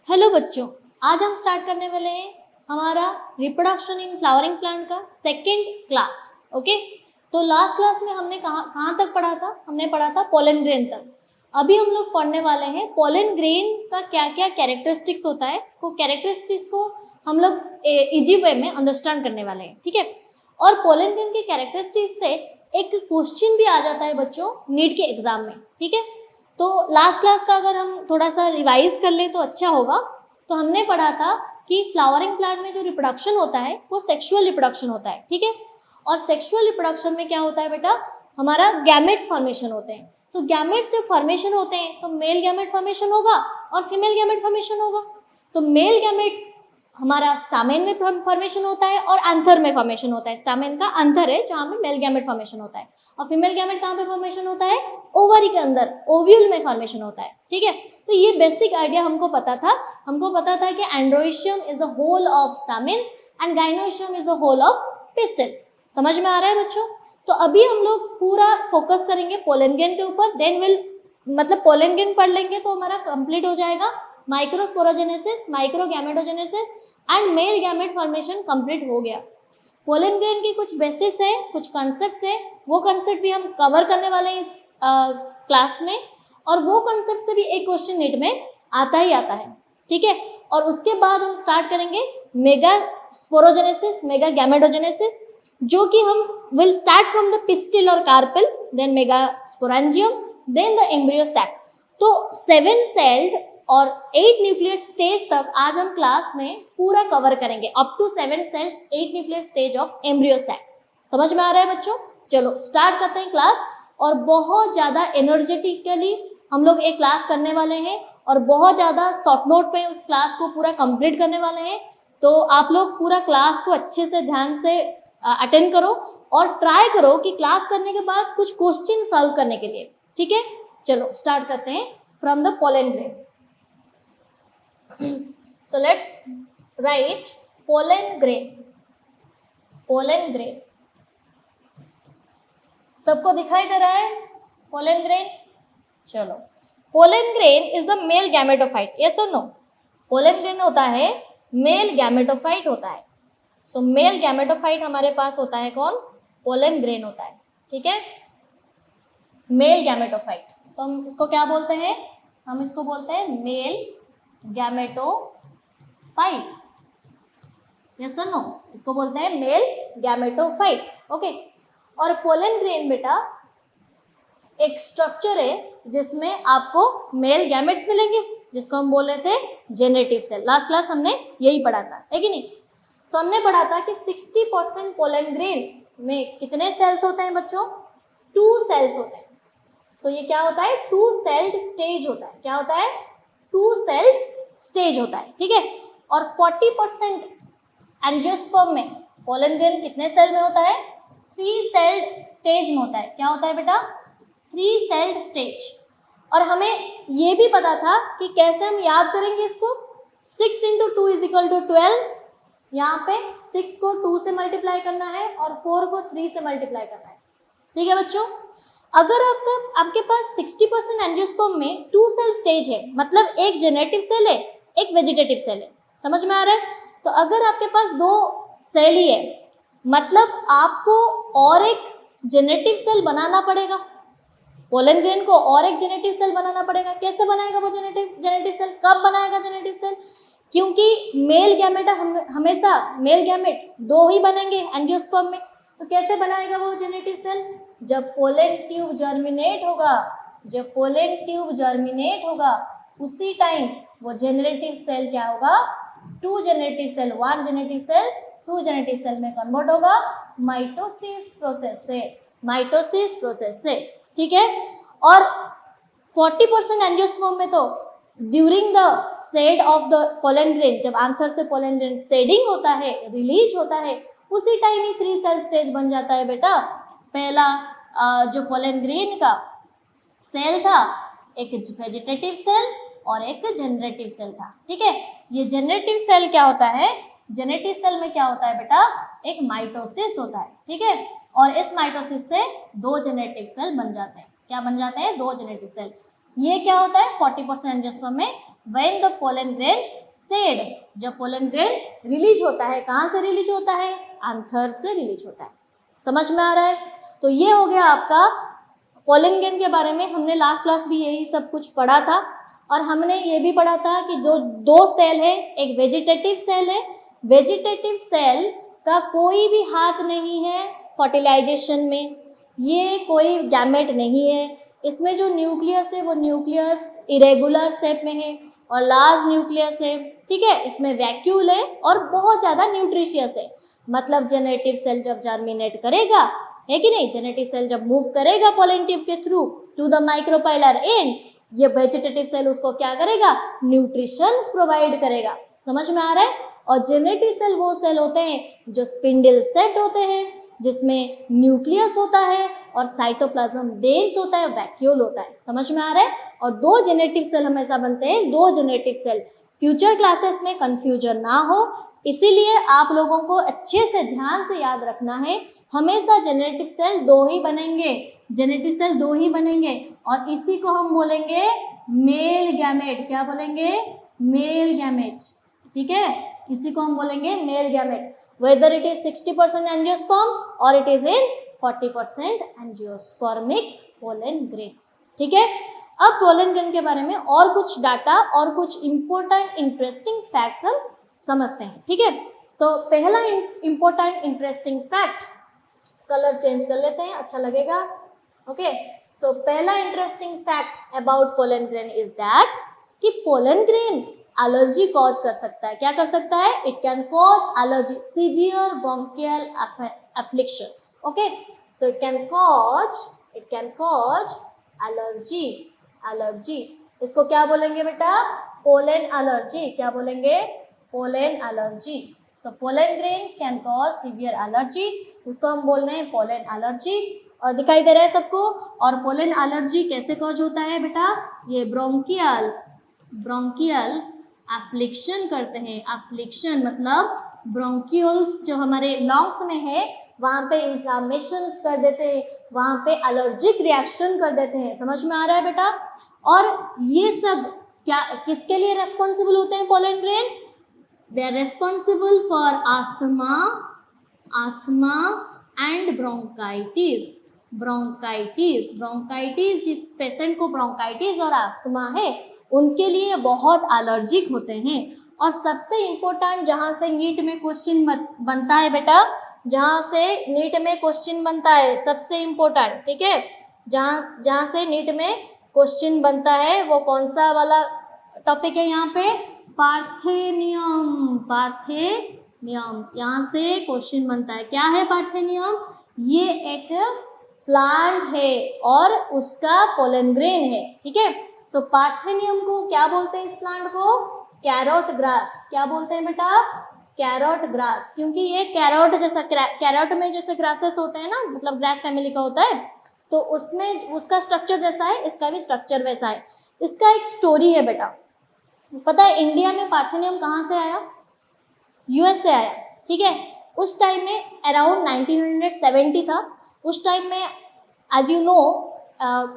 Hello बच्चों, आज हम स्टार्ट करने वाले हैं हमारा रिप्रोडक्शन इन फ्लावरिंग प्लांट का सेकेंड क्लास। ओके, तो लास्ट क्लास में हमने कहाँ तक पढ़ा था? हमने पढ़ा था पोलन ग्रेन तक। अभी हम लोग पढ़ने वाले हैं पोलन ग्रेन का क्या क्या कैरेक्टरिस्टिक्स होता है, वो कैरेक्टरिस्टिक्स को हम लोग इजी वे में अंडरस्टैंड करने वाले हैं। ठीक है, और पोलन ग्रेन के कैरेक्टरिस्टिक्स से एक क्वेश्चन भी आ जाता है बच्चों नीट के एग्जाम में। ठीक है, तो लास्ट क्लास का अगर हम थोड़ा सा रिवाइज कर ले तो अच्छा होगा। तो हमने पढ़ा था कि फ्लावरिंग प्लांट में जो रिप्रोडक्शन होता है वो सेक्सुअल रिप्रोडक्शन होता है। ठीक है, और सेक्सुअल रिप्रोडक्शन में क्या होता है बेटा? हमारा गैमेट्स फॉर्मेशन होते हैं। तो गैमेट्स जब फॉर्मेशन होते हैं तो मेल गैमेट फॉर्मेशन होगा और फीमेल गैमेट फॉर्मेशन होगा। तो मेल गैमेट हमारा स्टामेन में फॉर्मेशन होता है और एंथर में फॉर्मेशन होता है। स्टामेन का एंथर है जहाँ पे मेल गैमेट फॉर्मेशन होता है, और फीमेल गैमेट कहाँ पे फॉर्मेशन होता है? ओवरी के अंदर, ओव्यूल में फॉर्मेशन होता है। ठीक है, तो ये बेसिक आइडिया हमको पता था। हमको पता था कि androecium is the whole of stamens and gynoecium is the whole of pistils. समझ में आ रहा है बच्चों? तो अभी हम लोग पूरा फोकस करेंगे पोलन ग्रेन के ऊपर, देन विल मतलब पोलन ग्रेन पढ़ लेंगे तो हमारा कंप्लीट हो जाएगा। Microsporogenesis, microgametogenesis and male gamete formation complete हो गया। पोलन ग्रेन की कुछ बेसिस है, कुछ कॉन्सेप्ट्स है, वो कॉन्सेप्ट भी हम कवर करने वाले हैं इस क्लास में। और वो कॉन्सेप्ट से भी एक क्वेश्चन नीट में आता ही आता है। ठीक है, और उसके बाद हम स्टार्ट करेंगे मेगा स्पोरोजेनेसिस, मेगा गैमेटोजेनेसिस, जो कि हम will start from the pistil और carpel, then megasporangium, then the embryo sac. तो 7 सेल्ड और 8 न्यूक्लियट स्टेज तक आज हम क्लास में पूरा कवर करेंगे, up to 7 cell 8 nucleate stage of embryo sac. समझ में आ रहा है बच्चों? चलो स्टार्ट करते हैं क्लास। और बहुत ज़्यादा एनर्जेटिकली हम लोग एक क्लास करने वाले हैं और बहुत ज़्यादा शॉर्ट नोट पे उस क्लास को पूरा कंप्लीट करने वाले हैं। तो आप लोग पूरा क्लास को अच्छे से ध्यान से अटेंड करो और ट्राई करो कि क्लास करने के बाद कुछ क्वेश्चन सॉल्व करने के लिए। ठीक है, चलो स्टार्ट करते हैं from the pollen grain. So let's write pollen grain. Pollen grain. सबको दिखाई दे रहा है pollen grain? चलो, pollen grain is the male gametophyte. Yes or no? Pollen grain होता है मेल गैमेटोफाइट होता है। सो मेल गैमेटोफाइट हमारे पास होता है कौन? पोलन ग्रेन होता है। ठीक है, मेल गैमेटोफाइट। तो हम इसको क्या बोलते हैं? हम इसको बोलते हैं मेल गैमेटोफाइट। यस और नो? इसको बोलते हैं मेल गैमेटोफाइट। ओके, और पोलन ग्रेन बेटा एक स्ट्रक्चर है जिसमें आपको मेल गैमेट्स मिलेंगे, जिसको हम बोल रहे थे जेनेटिव सेल। लास्ट क्लास हमने यही पढ़ा था, है कि नहीं? तो हमने पढ़ा था कि 60% पोलन ग्रेन में कितने सेल्स होते हैं बच्चों? 2 सेल्स होते हैं। तो ये क्या होता है? 2 सेल्ड स्टेज होता है। क्या होता है? 2 सेल्ड स्टेज होता है। ठीक है, और 40% एंजियोस्पर्म में पोलन ग्रेन कितने सेल में होता है? 3 सेल्ड स्टेज में होता है। क्या होता है बेटा? 3 सेल्ड स्टेज। और हमें ये भी पता था कि कैसे हम याद करेंगे इसको। 6 × 2 = 12। यहाँ पे 6 को 2 से मल्टीप्लाई करना है और 4 को 3 से मल्टीप्लाई करना है। ठीक है बच्चों, अगर आपके पास 60% एंजियोस्पर्म में 2 सेल स्टेज है, मतलब एक जेनेटिव सेल है, एक वेजिटेटिव सेल है। समझ में आ रहा है? तो अगर आपके पास 2 सेल ही है, मतलब आपको और एक जेनेटिव सेल बनाना पड़ेगा। पोलन ग्रेन को और एक जेनेटिव सेल बनाना पड़ेगा। कैसे बनाएगा वो जेनेटिव सेल? कब बनाएगा जेनेटिव सेल? क्योंकि मेल गैमेट हमेशा मेल गैमेट 2 ही बनेंगे एंजियोस्पर्म में। तो कैसे बनाएगा वो जेनेटिव सेल? जब पोलन ट्यूब जर्मिनेट होगा, जब पोलन ट्यूब जर्मिनेट होगा उसी टाइम वो जेनेटिव सेल क्या होगा? 2 generative cell, 1 generative cell 2 generative cell में कन्वर्ट होगा माइटोसिस प्रोसेस से। माइटोसिस प्रोसेस से। ठीक है, और 40% एंजियोस्पर्म में तो during the shed of the pollen grain, जब एंथर से पोलन ग्रेन सेडिंग होता है, रिलीज होता है, उसी टाइम ही 3 सेल स्टेज बन जाता है बेटा। पहला जो पोलन ग्रेन का सेल था, एक वेजिटेटिव सेल और एक जनरेटिव सेल था। ठीक है, ये जनरेटिव सेल क्या होता है? जेनेटिव सेल में क्या होता है बेटा? एक माइटोसिस होता है। ठीक है, और इस माइटोसिस से 2 जेनेटिव सेल बन जाते हैं। क्या बन जाते हैं? 2 जेनेटिव सेल। ये क्या होता है 40% एंजियोस्पर्म में when the pollen grain said, जब पोलन ग्रेन रिलीज होता है, कहाँ से रिलीज होता है, एंथर से रिलीज होता है। समझ में आ रहा है? तो ये हो गया आपका पोलन ग्रेन के बारे में। हमने लास्ट क्लास भी यही सब कुछ पढ़ा था और हमने ये भी पढ़ा था कि जो दो सेल है, एक वेजिटेटिव सेल है, वेजिटेटिव सेल का कोई भी हाथ नहीं है फर्टिलाइजेशन में, ये कोई गैमेट नहीं है, इसमें जो न्यूक्लियस है वो न्यूक्लियस इरेगुलर शेप में है और लार्ज न्यूक्लियस है, ठीक है, इसमें वैक्यूल है और बहुत ज़्यादा न्यूट्रिशियस है। मतलब जेनेटिव सेल जब जर्मिनेट करेगा, है कि नहीं, जेनेटिव सेल जब मूव करेगा पोलन ट्यूब के through to the micropylar end, ये वेजिटेटिव सेल उसको क्या करेगा, न्यूट्रिशन प्रोवाइड करेगा। समझ में आ रहा है? और जेनेटिव सेल वो सेल होते हैं जो स्पिंडल सेट होते हैं, जिसमें न्यूक्लियस होता है और साइटोप्लाज्म डेंस होता है, वैक्यूल होता है। समझ में आ रहा है? और दो जेनेटिव सेल हमेशा बनते हैं, दो जेनेटिव सेल। फ्यूचर क्लासेस में कंफ्यूजन ना हो, इसीलिए आप लोगों को अच्छे से ध्यान से याद रखना है, हमेशा जेनेटिव सेल दो ही बनेंगे, जेनेटिव सेल दो ही बनेंगे और इसी को हम बोलेंगे मेल गैमेट। क्या बोलेंगे? मेल गैमेट, ठीक है, इसी को हम बोलेंगे male gamete, whether it is 60% angiosperm or it is in 40% angiospermic pollen grain, ठीक है। अब पोलन ग्रेन के बारे में और कुछ डाटा और कुछ इंपॉर्टेंट इंटरेस्टिंग फैक्ट्स हम समझते हैं, ठीक है। तो पहला important interesting fact, colour change कर लेते हैं, अच्छा लगेगा, ओके। सो पहला interesting fact about pollen grain is that कि पोलन ग्रेन एलर्जी कॉज कर सकता है। क्या कर सकता है? It can cause allergy, severe bronchial afflictions, okay. So it can cause allergy, allergy, इसको क्या बोलेंगे बेटा? Pollen allergy. क्या बोलेंगे? Pollen allergy. So pollen grains can cause severe allergy, उसको हम बोल रहे हैं पोलन एलर्जी। और दिखाई दे रहा है सबको? और पोलन एलर्जी कैसे कॉज होता है बेटा? ये ब्रोंकियल एफ्लिक्शन करते हैं। एफ्लिक्शन मतलब ब्रोंक्यूल्स जो हमारे लंग्स में है वहाँ पे इन्फ्लामेशन कर देते हैं, वहाँ पे एलर्जिक रिएक्शन कर देते हैं। समझ में आ रहा है बेटा? और ये सब क्या किसके लिए रेस्पॉन्सिबल होते हैं pollen grains? They are responsible for asthma and bronchitis. Bronchitis जिस पेशेंट को ब्रोंकाइटिस और आस्थमा है उनके लिए बहुत एलर्जिक होते हैं। और सबसे इम्पोर्टेंट जहाँ से नीट में क्वेश्चन बनता है बेटा, जहाँ से नीट में क्वेश्चन बनता है, सबसे इम्पोर्टेंट, ठीक है, जहाँ से नीट में क्वेश्चन बनता है वो कौन सा वाला टॉपिक है यहाँ पे? पार्थेनियम, यहाँ से क्वेश्चन बनता है। क्या है पार्थेनियम? ये एक प्लांट है और उसका पोलन ग्रेन है, ठीक है। तो पार्थेनियम को क्या बोलते हैं? इस प्लांट को कैरोट ग्रास। क्या बोलते हैं बेटा? कैरोट ग्रास, क्योंकि ये कैरोट जैसा, कैरोट में जैसे ग्रासेस होते हैं ना, मतलब ग्रास फैमिली का होता है, तो उसमें उसका स्ट्रक्चर जैसा है, इसका भी स्ट्रक्चर वैसा है। इसका एक स्टोरी है बेटा। पता है इंडिया में पार्थेनियम कहाँ से आया? यूएस से आया, ठीक है। उस टाइम में अराउंड 1970 था। उस टाइम में एज यू नो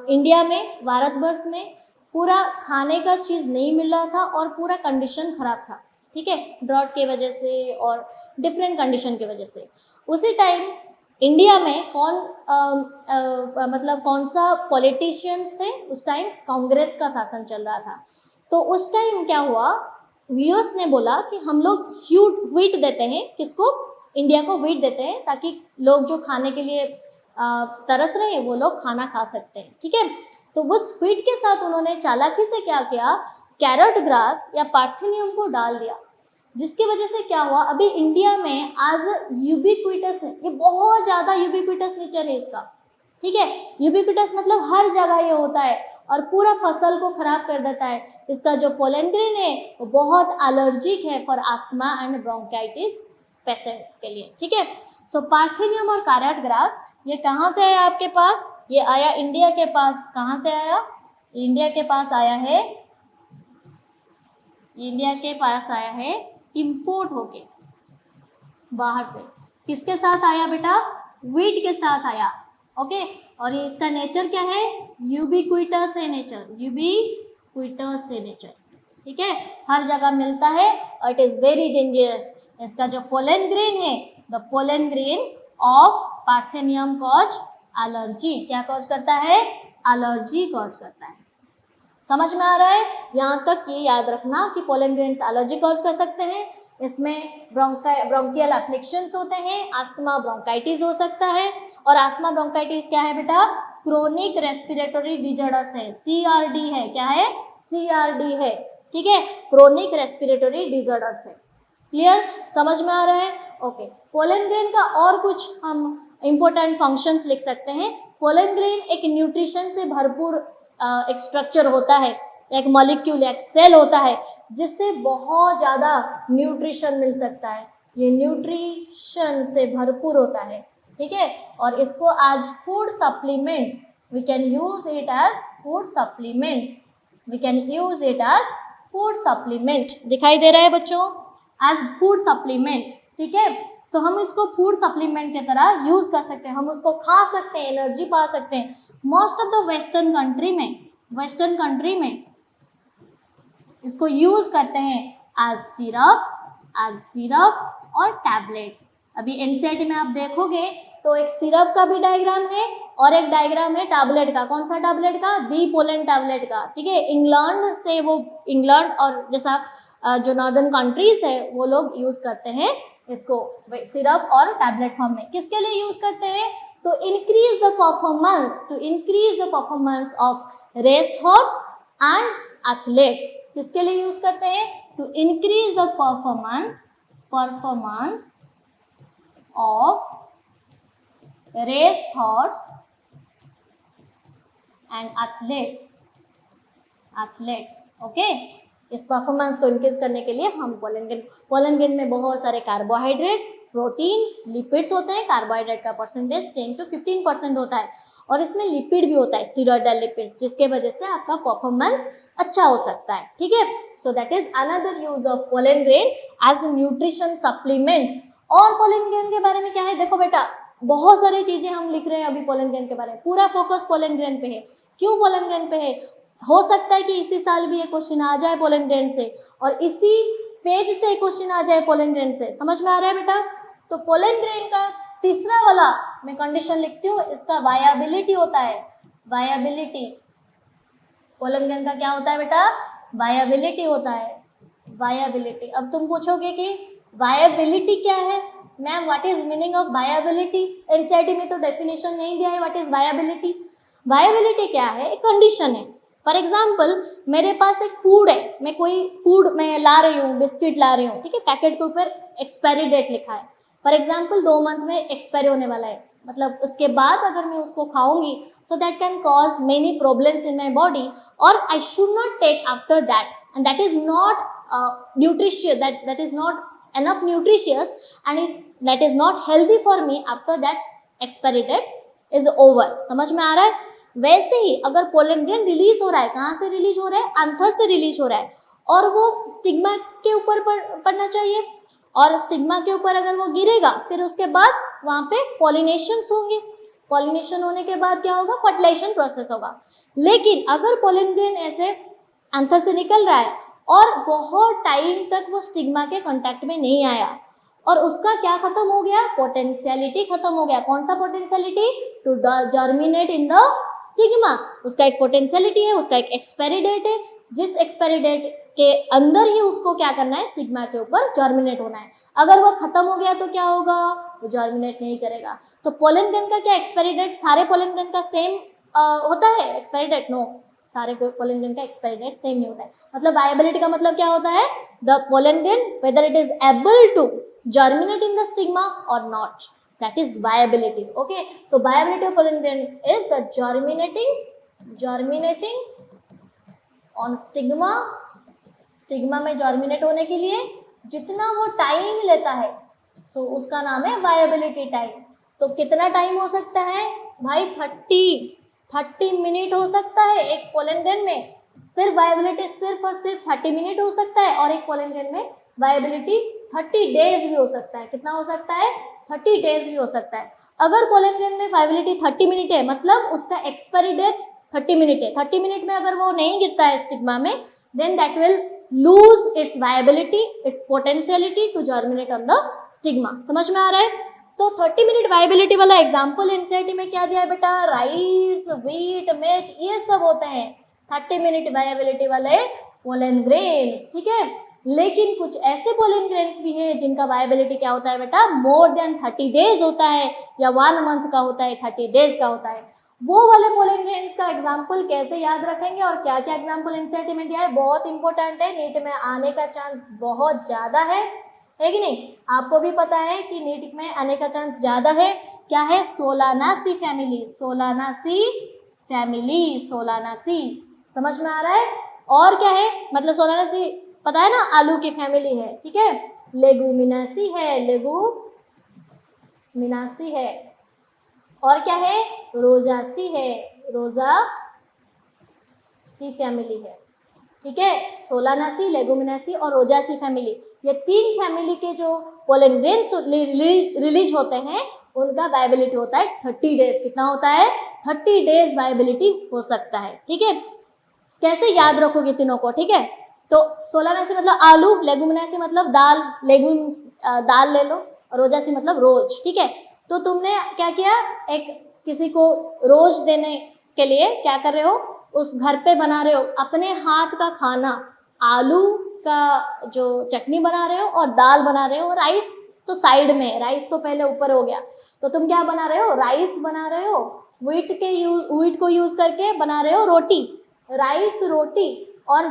इंडिया में, भारतवर्ष में पूरा खाने का चीज़ नहीं मिल रहा था और पूरा कंडीशन खराब था, ठीक है, ड्रॉट की वजह से और डिफरेंट कंडीशन की वजह से। उसी टाइम इंडिया में मतलब कौन सा पॉलिटिशियंस थे उस टाइम? कांग्रेस का शासन चल रहा था। तो उस टाइम क्या हुआ, यूएस ने बोला कि हम लोग व्हीट देते हैं, किसको? इंडिया को व्हीट देते हैं, ताकि लोग जो खाने के लिए तरस रहे हैं वो लोग खाना खा सकते हैं, ठीक है। तो उस व्हीट के साथ उन्होंने चालाकी से क्या किया, कैरोट ग्रास या पार्थेनियम को डाल दिया, जिसकी वजह से क्या हुआ, अभी इंडिया में आज यूबिक्विटस है, ये बहुत ज़्यादा यूबिक्विटस नेचर है इसका, ठीक है। यूबिक्विटस मतलब हर जगह ये होता है और पूरा फसल को खराब कर देता है। इसका जो पोलन ग्रेन है वो बहुत एलर्जिक है for asthma and bronchitis patients के लिए, ठीक है। सो पार्थेनियम और कैरोट ग्रास ये कहाँ से आया आपके पास? ये आया इंडिया के पास। कहाँ से आया? इंडिया के पास आया है, इंडिया के पास आया है इंपोर्ट होके बाहर से। किसके साथ आया बेटा? व्हीट के साथ आया। ओके। और ये इसका नेचर क्या है, यूबिक्विटस है नेचर, यूबिक्विटस है नेचर, ठीक है, हर जगह मिलता है और इट इज वेरी डेंजरस। इसका जो पोलन ग्रेन है, the pollen grain of parthenium cause allergy, क्या कॉज करता है, एलर्जी कॉज करता है। समझ में आ रहा है, यहाँ तक ये याद रखना कि पोलन ग्रेन्स एलर्जी कॉज कर सकते हैं, इसमें ब्रोंकियल एफ्लिक्शंस होते हैं, अस्थमा ब्रोंकाइटिस हो सकता है। और अस्थमा ब्रोंकाइटिस क्या है बेटा, क्रोनिक रेस्पिरेटरी डिजॉर्डर्स है, CRD है, क्या है, CRD है, ठीक है, क्रोनिक रेस्पिरेटरी डिजॉर्डर्स है। क्लियर, समझ में आ रहा है, ओके। पोलन ग्रेन का और कुछ हम इंपॉर्टेंट फंक्शंस लिख सकते हैं। पोलन ग्रेन एक न्यूट्रिशन से भरपूर एक स्ट्रक्चर होता है, एक मॉलिक्यूल, एक सेल होता है जिससे बहुत ज़्यादा न्यूट्रिशन मिल सकता है, ये न्यूट्रिशन से भरपूर होता है, ठीक है। और इसको as food supplement we can use it as food supplement, we can use it as food supplement, दिखाई दे रहा है बच्चों, एज फूड सप्लीमेंट, ठीक है। सो हम इसको फूड सप्लीमेंट की तरह यूज कर सकते हैं, हम उसको खा सकते हैं, एनर्जी पा सकते हैं। Most of the western country में इसको यूज करते हैं एज सिरप और टैबलेट्स। अभी एनसीईआरटी में आप देखोगे तो एक सिरप का भी डायग्राम है और एक डायग्राम है टैबलेट का। कौन सा टैबलेट का, बी पोलन टैबलेट का, ठीक है। इंग्लैंड से वो, इंग्लैंड और जैसा जो नॉर्दर्न कंट्रीज है वो लोग यूज करते हैं इसको सिरप और टैबलेट फॉर्म में। किसके लिए यूज करते हैं, to increase the performance of race horse and athletes. किसके लिए यूज करते हैं, to increase the performance of race horse and athletes, okay. इस परफॉर्मेंस को इंक्रीज करने के लिए हम पोलन ग्रेन में बहुत सारे कार्बोहाइड्रेट्स, प्रोटीन्स, लिपिड्स होते हैं। कार्बोहाइड्रेट का परसेंटेज 10 to 15% होता है और इसमें लिपिड भी होता है, स्टीरॉयडल लिपिड्स, जिसके वजह से आपका परफॉर्मेंस अच्छा हो सकता है, ठीक है। So that is another use of pollen grain as a nutrition supplement. और पोलन ग्रेन के बारे में क्या है, देखो बेटा, बहुत सारी चीजें हम लिख रहे हैं अभी पोलन ग्रेन के बारे में, पूरा फोकस पोलन ग्रेन पे है। क्यों पोलन ग्रेन पे है, हो सकता है कि इसी साल भी ये क्वेश्चन आ जाए पोलन ग्रेन से और इसी पेज से क्वेश्चन आ जाए पोलन ग्रेन से, समझ में आ रहा है बेटा। तो पोलन ग्रेन का तीसरा वाला मैं कंडीशन लिखती हूँ, इसका वायबिलिटी होता है, वायबिलिटी। पोलन ग्रेन का क्या होता है बेटा, वायबिलिटी होता है, वायबिलिटी। अब तुम पूछोगे कि वायबिलिटी क्या है, ma'am what is meaning of viability, NCERT में तो डेफिनेशन नहीं दिया है व्हाट इज वायबिलिटी। वायबिलिटी क्या है, एक कंडीशन है। फॉर एग्जाम्पल मेरे पास एक फूड है, मैं कोई फूड मैं ला रही हूँ, बिस्किट ला रही हूँ, ठीक है, पैकेट के ऊपर एक्सपायरी डेट लिखा है। फॉर एग्जाम्पल 2 मंथ में एक्सपायरी होने वाला है, मतलब उसके बाद अगर मैं उसको खाऊंगी so that can cause many problems in my body or I should not take after that, and that is not nutritious, that is not enough nutritious and that is not healthy for me after that expiry date is over। समझ में आ रहा है। वैसे ही अगर pollen grain release हो रहा है, कहाँ से रिलीज हो रहा है, अंथर से रिलीज हो रहा है और वो स्टिग्मा के ऊपर पड़ना चाहिए और स्टिग्मा के ऊपर अगर वो गिरेगा फिर उसके बाद वहाँ पे पॉलिनेशंस होंगे, पॉलिनेशन होने के बाद क्या होगा, फर्टिलाइजेशन प्रोसेस होगा। लेकिन अगर पोलन ग्रेन ऐसे अंथर से निकल रहा है और बहुत टाइम तक वो स्टिग्मा के कांटेक्ट में नहीं आया और उसका क्या खत्म हो गया, पोटेंशियलिटी खत्म हो गया। कौन सा potentiality, to germinate in the stigma, उसका एक पोटेंशियलिटी है, उसका एक एक्सपायरी डेट है, जिस एक्सपायरी डेट के अंदर ही उसको क्या करना है, स्टिग्मा के ऊपर जर्मिनेट होना है। अगर वो खत्म हो गया तो क्या होगा, वो जर्मिनेट नहीं करेगा। तो पोलन ग्रेन का क्या एक्सपायरी डेट, सारे पोलन ग्रेन का सेम होता है एक्सपायरी डेट, नो, सारे पोलन ग्रेन का एक्सपायरी डेट सेम नहीं होता है। मतलब वायबिलिटी का मतलब क्या होता है, the pollen grain whether it is able to germinate in the stigma or not, that is viability, okay। so viability of pollen grain is the germinating on stigma में germinate होने के लिए जितना वो टाइम लेता है तो उसका नाम है viability टाइम। तो कितना टाइम हो सकता है भाई, 30 मिनट हो सकता है एक पोलन ग्रेन में, सिर्फ वायबिलिटी सिर्फ और सिर्फ 30 मिनट हो सकता है और एक पोलन ग्रेन में वायबिलिटी 30 डेज भी हो सकता है। कितना हो सकता है, 30 डेज भी हो सकता है। अगर पोलन ग्रेन में वायबिलिटी 30 मिनट है, मतलब उसका एक्सपायरी डेट 30 मिनट है, 30 मिनट में अगर वो नहीं गिरता है स्टिग्मा में, then that will lose its viability, its potentiality to germinate on the stigma. समझ में आ रहा है? तो 30 मिनट वायबिलिटी वाला एग्जाम्पल एनसीईआरटी में क्या दिया है बेटा? राइस, व्हीट, मिर्च, ये सब होते हैं 30 मिनट वायबिलिटी वाले पोलन ग्रेन्स, ठीक है। लेकिन कुछ ऐसे पोलन ग्रेन्स भी हैं जिनका वायबिलिटी क्या होता है बेटा? मोर देन 30 डेज होता है, या 1 मंथ का होता है, 30 डेज का होता है। वो वाले पोलन ग्रेन्स का एग्जाम्पल कैसे याद रखेंगे और क्या क्या एग्जाम्पल एनसीईआरटी में दिया है, बहुत इंपॉर्टेंट है, नीट में आने का चांस बहुत ज्यादा है कि नहीं? आपको भी पता है कि नीट में आने का चांस ज्यादा है। क्या है? सोलानासी फैमिली, सोलानासी फैमिली, सोलानासी, समझ में आ रहा है? और क्या है? मतलब सोलानासी पता है ना, आलू की फैमिली है, ठीक है। लेगुमिनासी है, लेगुमिनासी है, और क्या है? रोजासी है, रोजासी फैमिली है, ठीक है। सोलानासी, लेगुमिनासी और रोजासी फैमिली, ये 3 फैमिली के जो पोलन ग्रेन्स रिलीज होते हैं उनका वायबिलिटी होता है 30 डेज। कितना होता है? 30 डेज वायबिलिटी हो सकता है, ठीक है। कैसे याद रखोगे तीनों को, ठीक है। तो सोलानासी मतलब आलू, लेगुमिनासी मतलब दाल, लेगुम्स दाल ले लो, और रोजासी मतलब रोज, ठीक है। तो तुमने क्या किया, एक किसी को रोज देने के लिए क्या कर रहे हो, उस घर पे बना रहे हो अपने हाथ का खाना, आलू का जो चटनी बना रहे हो और दाल बना रहे हो, राइस तो साइड में, राइस तो पहले ऊपर हो गया, तो तुम क्या बना रहे हो? राइस बना रहे हो, व्हीट को यूज करके बना रहे हो रोटी, राइस, रोटी और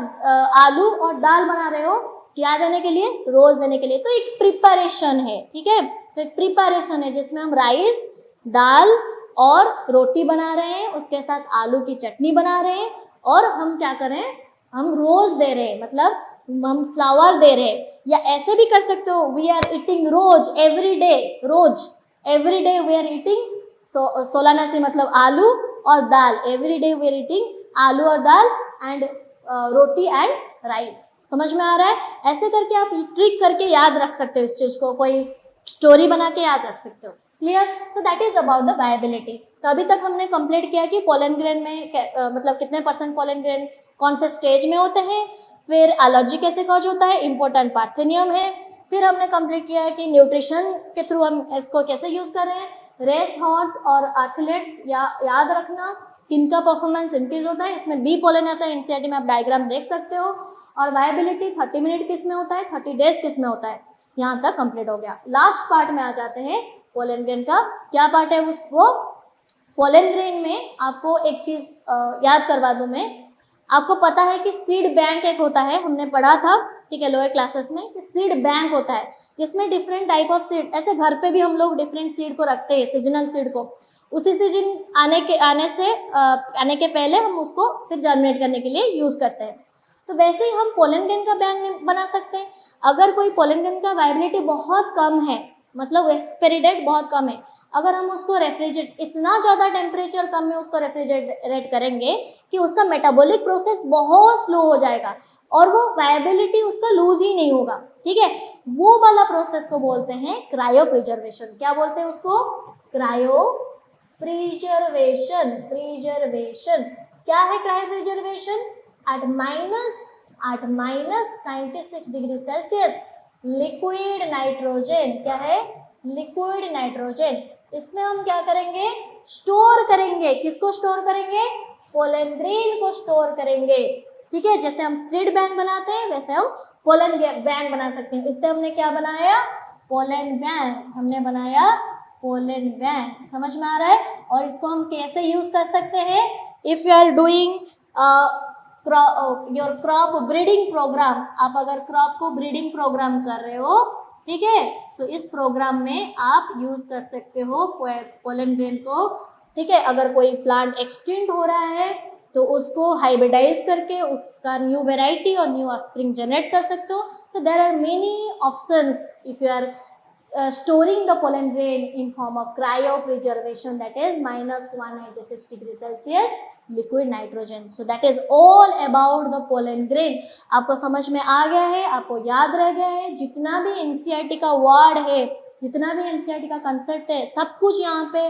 आलू और दाल बना रहे हो, क्या देने के लिए? रोज देने के लिए। तो एक प्रिपरेशन है, ठीक है। तो एक प्रिपरेशन है जिसमें हम राइस, दाल और रोटी बना रहे हैं, उसके साथ आलू की चटनी बना रहे हैं, और हम क्या कर रहे हैं? हम रोज दे रहे हैं, मतलब हम फ्लावर दे रहे हैं। या ऐसे भी कर सकते हो, वी आर ईटिंग रोज, एवरी डे, रोज, every day we are eating, solanaceae मतलब आलू और दाल, every day we are eating aloo और dal and roti and rice. समझ में आ रहा है? ऐसे करके आप ट्रिक करके याद रख सकते हो इस चीज को, कोई स्टोरी बना के याद रख सकते हो। Clear? So that is about the viability. तो अभी तक हमने कंप्लीट किया कि पोलन ग्रेन में मतलब कितने % पोलन ग्रेन कौन से स्टेज में होते हैं, फिर एलर्जी कैसे कॉज होता है, इंपॉर्टेंट पार्थेनियम है, फिर हमने कंप्लीट किया है कि न्यूट्रिशन के थ्रू हम इसको कैसे यूज कर रहे हैं, रेस हॉर्स और एथलीट्स याद रखना, किनका परफॉर्मेंस इंक्रीज होता है, इसमें बी पोलन आता है, एनसीईआरटी में आप डायग्राम देख सकते हो, और वायबिलिटी 30 मिनट किस में होता है, 30 डेज किस में होता है। यहाँ तक कंप्लीट हो गया। लास्ट पार्ट में आ जाते हैं पोलन ग्रेन का। क्या पार्ट है वो? पोलन ग्रेन में आपको एक चीज याद करवा दूं मैं, आपको पता है कि सीड बैंक एक होता है, हमने पढ़ा था, ठीक है, लोअर क्लासेस में, कि सीड बैंक होता है जिसमें डिफरेंट टाइप ऑफ सीड, ऐसे घर पे भी हम लोग डिफरेंट सीड को रखते हैं, सीजनल सीड को, उसी सीजन आने के पहले हम उसको फिर जर्मिनेट करने के लिए यूज करते हैं। तो वैसे ही हम पोलन ग्रेन का बैंक बना सकते हैं। अगर कोई पोलन ग्रेन का वायबिलिटी बहुत कम है, मतलब एक्सपायरी डेट बहुत कम है, अगर हम उसको रेफ्रिजरेट, इतना ज़्यादा टेम्परेचर कम में उसको रेफ्रिजरेट करेंगे कि उसका मेटाबॉलिक प्रोसेस बहुत स्लो हो जाएगा और वो वायबिलिटी उसका लूज ही नहीं होगा, ठीक है। वो वाला प्रोसेस को बोलते हैं क्रायो प्रिजर्वेशन। क्या बोलते हैं उसको? Cryo preservation. क्या है cryo preservation? at minus 96 degree Celsius liquid nitrogen, क्या है? Liquid nitrogen. इसमें हम क्या करेंगे? स्टोर करेंगे। किसको स्टोर करेंगे? पोलन ग्रेन को स्टोर करेंगे, ठीक है। जैसे हम सीड बैंक बनाते हैं वैसे हम पोलन बैंक बना सकते हैं। इससे हमने क्या बनाया? Pollen bank. हमने बनाया पोलन बैंक। समझ में आ रहा है? और इसको हम कैसे यूज कर सकते हैं? If you are doing your crop breeding program, आप अगर क्रॉप को ब्रीडिंग प्रोग्राम कर रहे हो, ठीक है, तो इस प्रोग्राम में आप यूज कर सकते हो पोलन ग्रेन को, ठीक है। अगर कोई प्लांट एक्सटिंक्ट हो रहा है तो उसको हाइब्रिडाइज करके उसका न्यू वेराइटी और न्यू ऑफस्प्रिंग जनरेट कर सकते हो। So there are many options if you are storing the pollen grain in form of cryopreservation, that is minus 196 degree Celsius liquid nitrogen. So that is all about the pollen grain. आपको समझ में आ गया है? आपको याद रह गया है? जितना भी एनसीईआरटी का वर्ड है जितना भी एनसीईआरटी का कंसेप्ट है सब कुछ यहाँ पे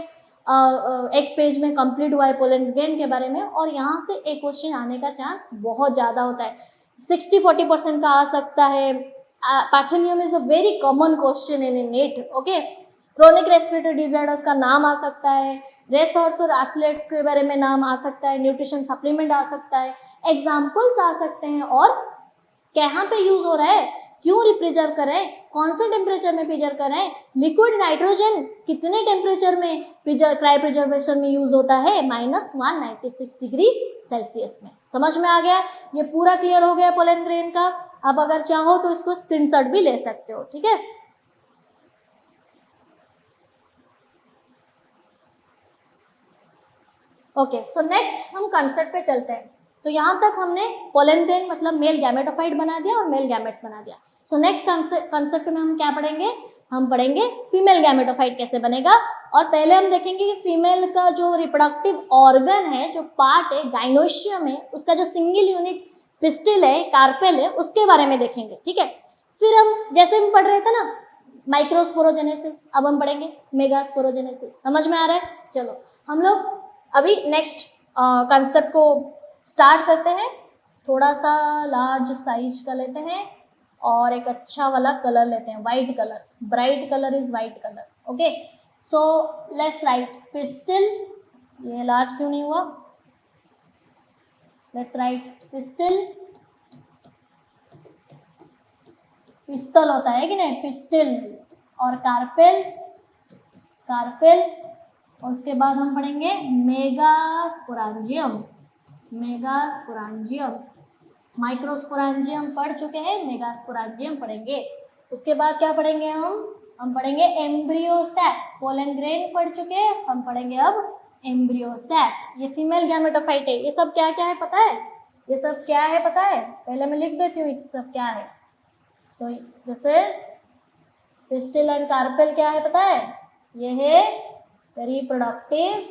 एक पेज में कंप्लीट हुआ है पोलैंड ग्रेन के बारे में, और यहाँ से एक क्वेश्चन आने का चांस बहुत ज़्यादा होता है, 60-40% का आ सकता है। Parthenium is a very common question in net, okay. Chronic respiratory disorders का नाम आ सकता है, रेस हॉर्स और एथलेट्स के बारे में नाम आ सकता है, न्यूट्रिशन सप्लीमेंट आ सकता है, एग्जाम्पल्स आ सकते हैं, और कहाँ पे यूज हो रहा है, क्यों रिप्रिजर्व कर रहे हैं, कौन से टेम्परेचर में प्रिजर्व कर रहे हैं, लिक्विड नाइट्रोजन कितने टेम्परेचर में क्रायो प्रिजर्वेशन में यूज होता है, -196 डिग्री सेल्सियस में। समझ में आ गया? ये पूरा क्लियर हो गया पोलैंड ग्रेन का। अब अगर चाहो तो इसको स्क्रीनशॉट भी ले सकते हो, ठीक है। ओके, सो नेक्स्ट हम कंसेप्ट पे चलते हैं। तो यहाँ तक हमने पोलैंड ग्रेन मतलब मेल गैमेटोफाइट बना दिया और मेल गैमेट्स बना दिया। सो नेक्स्ट कंसेप्ट में हम क्या पढ़ेंगे, हम पढ़ेंगे फीमेल गैमेटोफाइट कैसे बनेगा। और पहले हम देखेंगे कि फीमेल का जो रिप्रोडक्टिव ऑर्गन है, जो पार्ट है, गाइनोशियम है, उसका जो सिंगल यूनिट पिस्टिल है, कार्पेल है, उसके बारे में देखेंगे, ठीक है। फिर हम जैसे हम पढ़ रहे थे ना माइक्रोस्पोरोजेनेसिस, अब हम पढ़ेंगे मेगास्पोरोजेनेसिस। समझ में आ रहा है? चलो हम लोग अभी नेक्स्ट कंसेप्ट को स्टार्ट करते हैं। थोड़ा सा लार्ज साइज का लेते हैं और एक अच्छा वाला कलर लेते हैं, white colour, bright colour is white colour, okay. So let's write pistil, ये लार्ज क्यों नहीं हुआ, लेट्स राइट पिस्टिल, पिस्तल होता है कि नहीं, पिस्टिल, और कार्पेल, कार्पेल, और उसके बाद हम पढ़ेंगे मेगास्पोरांजियम, मेगास्पोरांजियम, माइक्रोस्पोरांजियम पढ़ चुके हैं, मेगास्पोरांजियम पढ़ेंगे। उसके बाद क्या पढ़ेंगे हम पढ़ेंगे एम्ब्रियोसैक, पोलैंड ग्रेन पढ़ चुके हैं, हम पढ़ेंगे अब एम्ब्रियोसैक। ये फीमेल गैमेटोफाइट है। ये सब क्या क्या है पता है, ये सब क्या है पता है, पहले मैं लिख देती हूँ ये सब क्या है। So this is pistil and carpel, क्या है पता है, ये है रिप्रोडक्टिव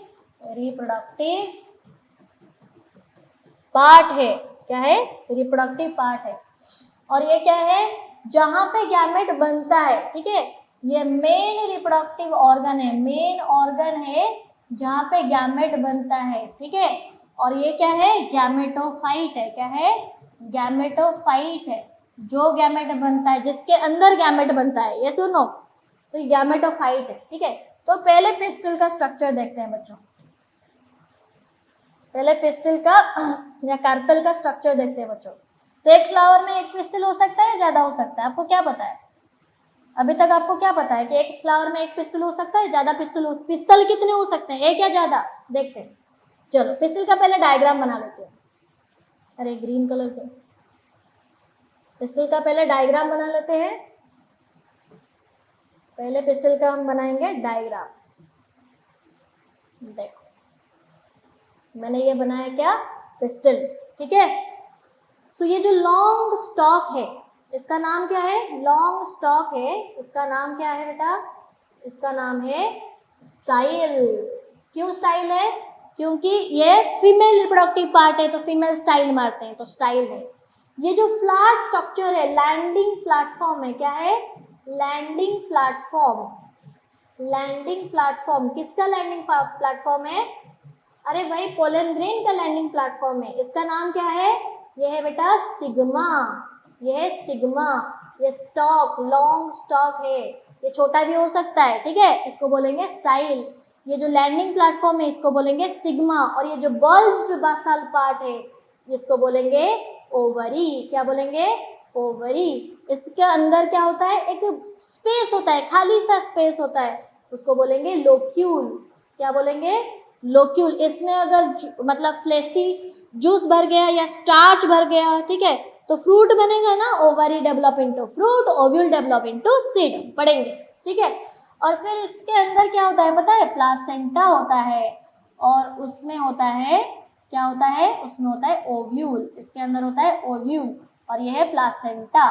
पार्ट है, क्या है, रिप्रोडक्टिव पार्ट है। और ये क्या है, जहां पे गैमेट बनता है, ठीक है, ये मेन रिप्रोडक्टिव ऑर्गन है, मेन ऑर्गन है जहां पे गैमेट बनता है, ठीक है। और ये क्या है, गैमेटोफाइट है, क्या है, गैमेटोफाइट है, जो गैमेट बनता है, जिसके अंदर गैमेट बनता है, ये सुनो, तो ये गैमेटोफाइट है, ठीक है। तो पहले पिस्टल का स्ट्रक्चर देखते हैं बच्चों, पहले पिस्टल का या कार्पेल का स्ट्रक्चर देखते हैं बच्चों। तो एक फ्लावर में एक पिस्टल हो सकता है, ज्यादा हो सकता है, आपको क्या पता है, अभी तक आपको क्या पता है कि एक फ्लावर में एक पिस्टल हो सकता है, ज्यादा पिस्टल कितने हो सकते हैं, एक या ज्यादा, देखते हैं। चलो पिस्टल का पहले डायग्राम बना लेते हैं, अरे ग्रीन कलर के, पिस्टल का पहले डायग्राम बना लेते हैं, पहले पिस्टल का हम बनाएंगे डायग्राम। देखो मैंने ये बनाया क्या, पिस्टल, ठीक है। सो ये जो लॉन्ग स्टॉक है, इसका नाम क्या है, लॉन्ग स्टॉक है, इसका नाम क्या है बेटा, इसका नाम है स्टाइल। क्यों स्टाइल है, क्योंकि ये फीमेल रिप्रोडक्टिव पार्ट है, तो फीमेल स्टाइल मारते हैं, तो स्टाइल है। ये जो फ्लैट स्ट्रक्चर है, लैंडिंग प्लेटफॉर्म है, क्या है, लैंडिंग प्लेटफॉर्म, लैंडिंग प्लेटफॉर्म, किसका लैंडिंग प्लेटफॉर्म है, अरे भाई पोलन ग्रेन का लैंडिंग प्लेटफॉर्म है। इसका नाम क्या है, ये है बेटा स्टिग्मा, ये है स्टिग्मा, ये स्टॉक, लॉन्ग स्टॉक है, ये छोटा भी हो सकता है, ठीक है, इसको बोलेंगे स्टाइल। ये जो लैंडिंग प्लेटफॉर्म है इसको बोलेंगे स्टिग्मा, और ये जो बल्ज्ड बासल पार्ट है इसको बोलेंगे ओवरी, क्या बोलेंगे, ओवरी। इसके अंदर क्या होता है, एक स्पेस होता है, खाली सा स्पेस होता है, उसको बोलेंगे लोक्यूल, क्या बोलेंगे, लोक्यूल। इसमें अगर मतलब फ्लेसी जूस भर गया या स्टार्च भर गया, ठीक है, तो फ्रूट बनेगा ना, ovary develop into fruit, ovule develop into seed, पढ़ेंगे, ठीक है। और फिर इसके अंदर क्या होता है पता है, प्लासेंटा होता है, और उसमें होता है, क्या होता है, उसमें होता है ओव्यूल, इसके अंदर होता है ओव्यूल, और यह है placenta,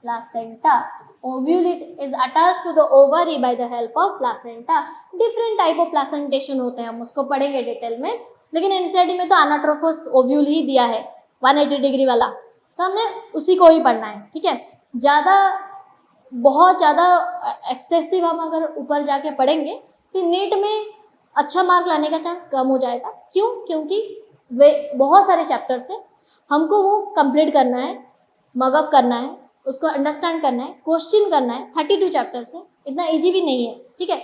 placenta, ovule is attached to the ovary by the help of placenta। Different type of placentation होते हैं, हम उसको पढ़ेंगे डिटेल में, लेकिन एनसीईआरटी में तो अनाट्रोफस ओव्यूल ही दिया है 180 डिग्री वाला, तो हमने उसी को ही पढ़ना है, ठीक है। ज़्यादा बहुत ज़्यादा एक्सेसिव हम अगर ऊपर जाके पढ़ेंगे फिर नीट में अच्छा मार्क लाने का चांस कम हो जाएगा। क्यों? क्योंकि वे बहुत सारे चैप्टर्स हैं, हमको वो कंप्लीट करना है, मगअप करना है, उसको अंडरस्टैंड करना है, क्वेश्चन करना है। 32 चैप्टर्स है, इतना इजी भी नहीं है, ठीक है,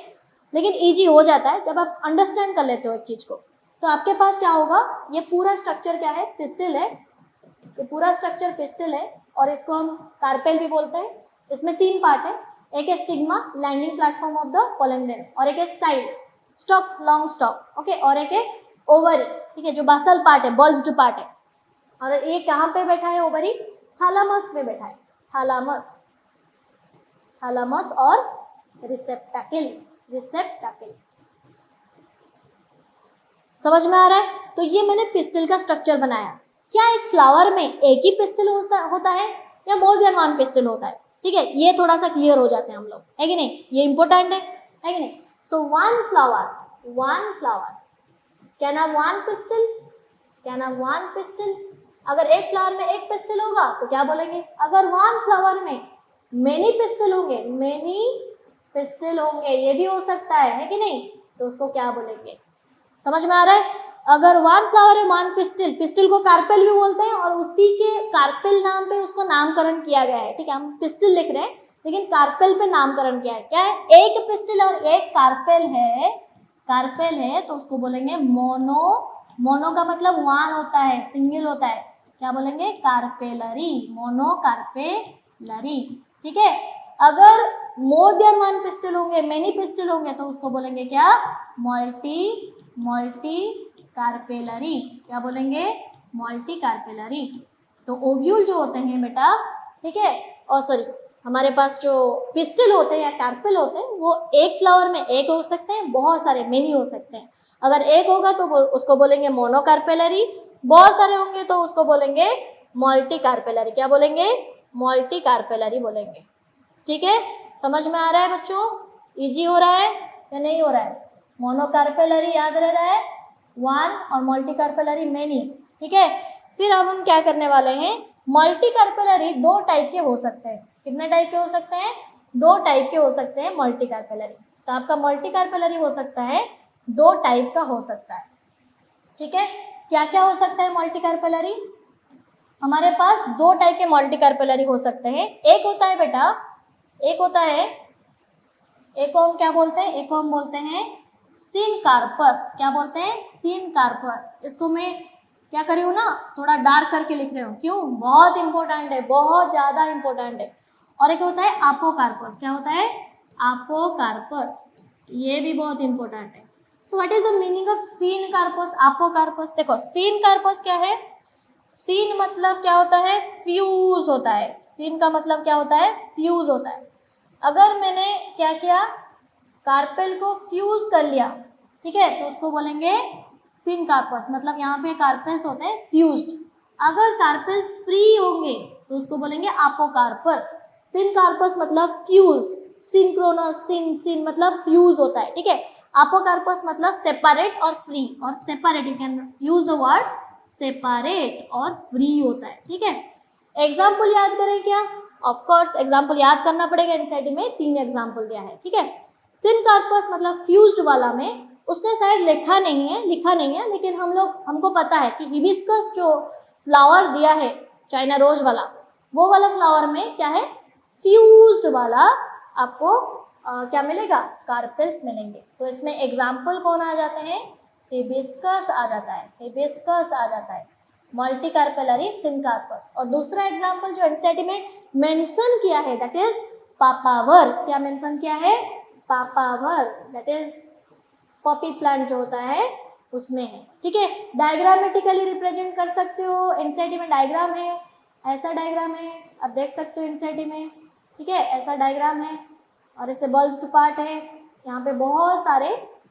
लेकिन इजी हो जाता है जब आप अंडरस्टैंड कर लेते हो एक चीज़ को। तो आपके पास क्या होगा, ये पूरा स्ट्रक्चर क्या है, पिस्टल है, ये पूरा स्ट्रक्चर पिस्टल है और इसको हम कार्पेल भी बोलते हैं। इसमें 3 पार्ट है, एक है stigma, landing platform of the pollen grain, और एक है style, stalk, long stalk, okay, और एक है ओवरी, ठीक है, जो बासल पार्ट है, बल्ज्ड पार्ट है। और ये कहाँ पे बैठा है ओवरी, थैलामस में बैठा है, थैलामस, थैलामस और रिसेप्टाकिल, रिसेप्टाकिल। समझ में आ रहा है? तो ये मैंने पिस्टल का स्ट्रक्चर बनाया। क्या एक फ्लावर में एक ही पिस्टल होता है या मोर देन वन पिस्टल होता है? ठीक है, ये थोड़ा सा क्लियर हो जाते हैं हम लोग, है कि नहीं, ये इंपॉर्टेंट है कि नहीं। So one flower can have one pistol, can have one pistol. अगर एक फ्लावर में एक पिस्टल होगा तो क्या बोलेंगे? अगर वन फ्लावर में मेनी पिस्टल होंगे, मेनी पिस्टल होंगे, ये भी हो सकता है कि नहीं, तो उसको क्या बोलेंगे? समझ में आ रहा है? अगर वन फ्लावर है वन पिस्टल, पिस्टल को कार्पेल भी बोलते हैं और उसी के कार्पेल नाम पे उसको नामकरण किया गया है, ठीक है, हम पिस्टल लिख रहे हैं लेकिन कार्पेल पे नामकरण किया है। क्या है? एक पिस्टल और एक कार्पेल है, कार्पेल है तो उसको बोलेंगे मोनो, मोनो का मतलब वन होता है, सिंगल होता है, क्या बोलेंगे? कार्पेलरी, मोनो कार्पेलरी, ठीक है। अगर मोर देन वन पिस्टल होंगे, मेनी पिस्टल होंगे तो उसको बोलेंगे क्या? मल्टी कार्पेलरी, क्या बोलेंगे? Multi carpellary. तो ओव्यूल जो होते हैं बेटा, ठीक है, और सॉरी हमारे पास जो पिस्टल होते हैं या कार्पेल होते हैं वो एक फ्लावर में एक हो सकते हैं, बहुत सारे मेनी हो सकते हैं। अगर एक होगा तो उसको बोलेंगे मोनोकार्पेलरी, बहुत सारे होंगे तो उसको बोलेंगे मल्टी कार्पेलरी। क्या बोलेंगे? मल्टी कार्पेलरी बोलेंगे, ठीक है। समझ में आ रहा है बच्चों? इजी हो रहा है या नहीं हो रहा है? मोनोकार्पेलरी याद रह रहा है, वन, और मल्टीकार्पेलरी मेनी, ठीक है। फिर अब हम क्या करने वाले हैं, मल्टीकार्पेलरी 2 टाइप के हो सकते हैं। कितने टाइप के हो सकते हैं? 2 टाइप के हो सकते हैं मल्टीकार्पेलरी। तो आपका मल्टीकार्पेलरी हो सकता है 2 टाइप का हो सकता है, ठीक है। क्या क्या हो सकता है मल्टीकार्पेलरी? हमारे पास 2 टाइप के मल्टीकार्पेलरी हो सकते हैं। एक होता है बेटा, एक होता है, एक को हम क्या बोलते हैं? एक को हम बोलते हैं सिनकार्पस। क्या बोलते हैं? सिनकार्पस। इसको मैं क्या कर रही हूँ ना, थोड़ा डार्क करके लिख रही हूँ, क्यों? बहुत इंपॉर्टेंट है, बहुत ज़्यादा इंपॉर्टेंट है। और एक होता है अपोकार्पस। क्या होता है? अपोकार्पस, ये भी बहुत इंपॉर्टेंट है। So what is the meaning of syncarpous, apocarpous? देखो सिनकार्पस क्या है, सीन मतलब क्या होता है? फ्यूज होता है। सीन का मतलब क्या होता है? फ्यूज होता है। अगर मैंने क्या किया, कार्पेल को फ्यूज कर लिया, ठीक है, तो उसको बोलेंगे सिनकार्पस, मतलब यहाँ पे कार्पेल्स होते हैं फ्यूज्ड। अगर कार्पेल्स फ्री होंगे तो उसको बोलेंगे अपोकार्पस। सिनकार्पस मतलब फ्यूज, सिंक्रोनस, सिन मतलब फ्यूज होता है, ठीक है। अपोकार्पस मतलब सेपरेट और फ्री, और separate you can use the word separate और फ्री होता है, ठीक है। एग्जाम्पल याद करें क्या? ऑफ कोर्स एग्जाम्पल याद करना पड़ेगा, एनसीईआरटी में 3 एग्जाम्पल दिया है, ठीक है। सिनकार्पस मतलब फ्यूज्ड वाला में उसने शायद लिखा नहीं है, लेकिन हमको पता है कि हिबिस्कस जो फ्लावर दिया है चाइना रोज वाला, वो वाला फ्लावर में क्या है? फ्यूज्ड वाला आपको क्या मिलेगा? कार्पेल्स मिलेंगे। तो इसमें एग्जाम्पल कौन आ जाते हैं? हिबिस्कस आ जाता है, हिबिस्कस आ जाता है, मल्टीकार्पेलरी सिनकार्पस। और दूसरा एग्जाम्पल जो एनसीईआरटी में मेंशन किया है दैट इज पापावर। क्या मेंशन किया है? Papaver, that is Poppy plant जो होता है उसमें है, ठीक है। डायग्रामेटिकली रिप्रेजेंट कर सकते हो, एनसीईआरटी में डायग्राम है, ऐसा डायग्राम है, आप देख सकते हो एनसीईआरटी में, ठीक है, ऐसा डायग्राम है, और ऐसे बल्ज्ड पार्ट है, यहाँ पे बहुत सारे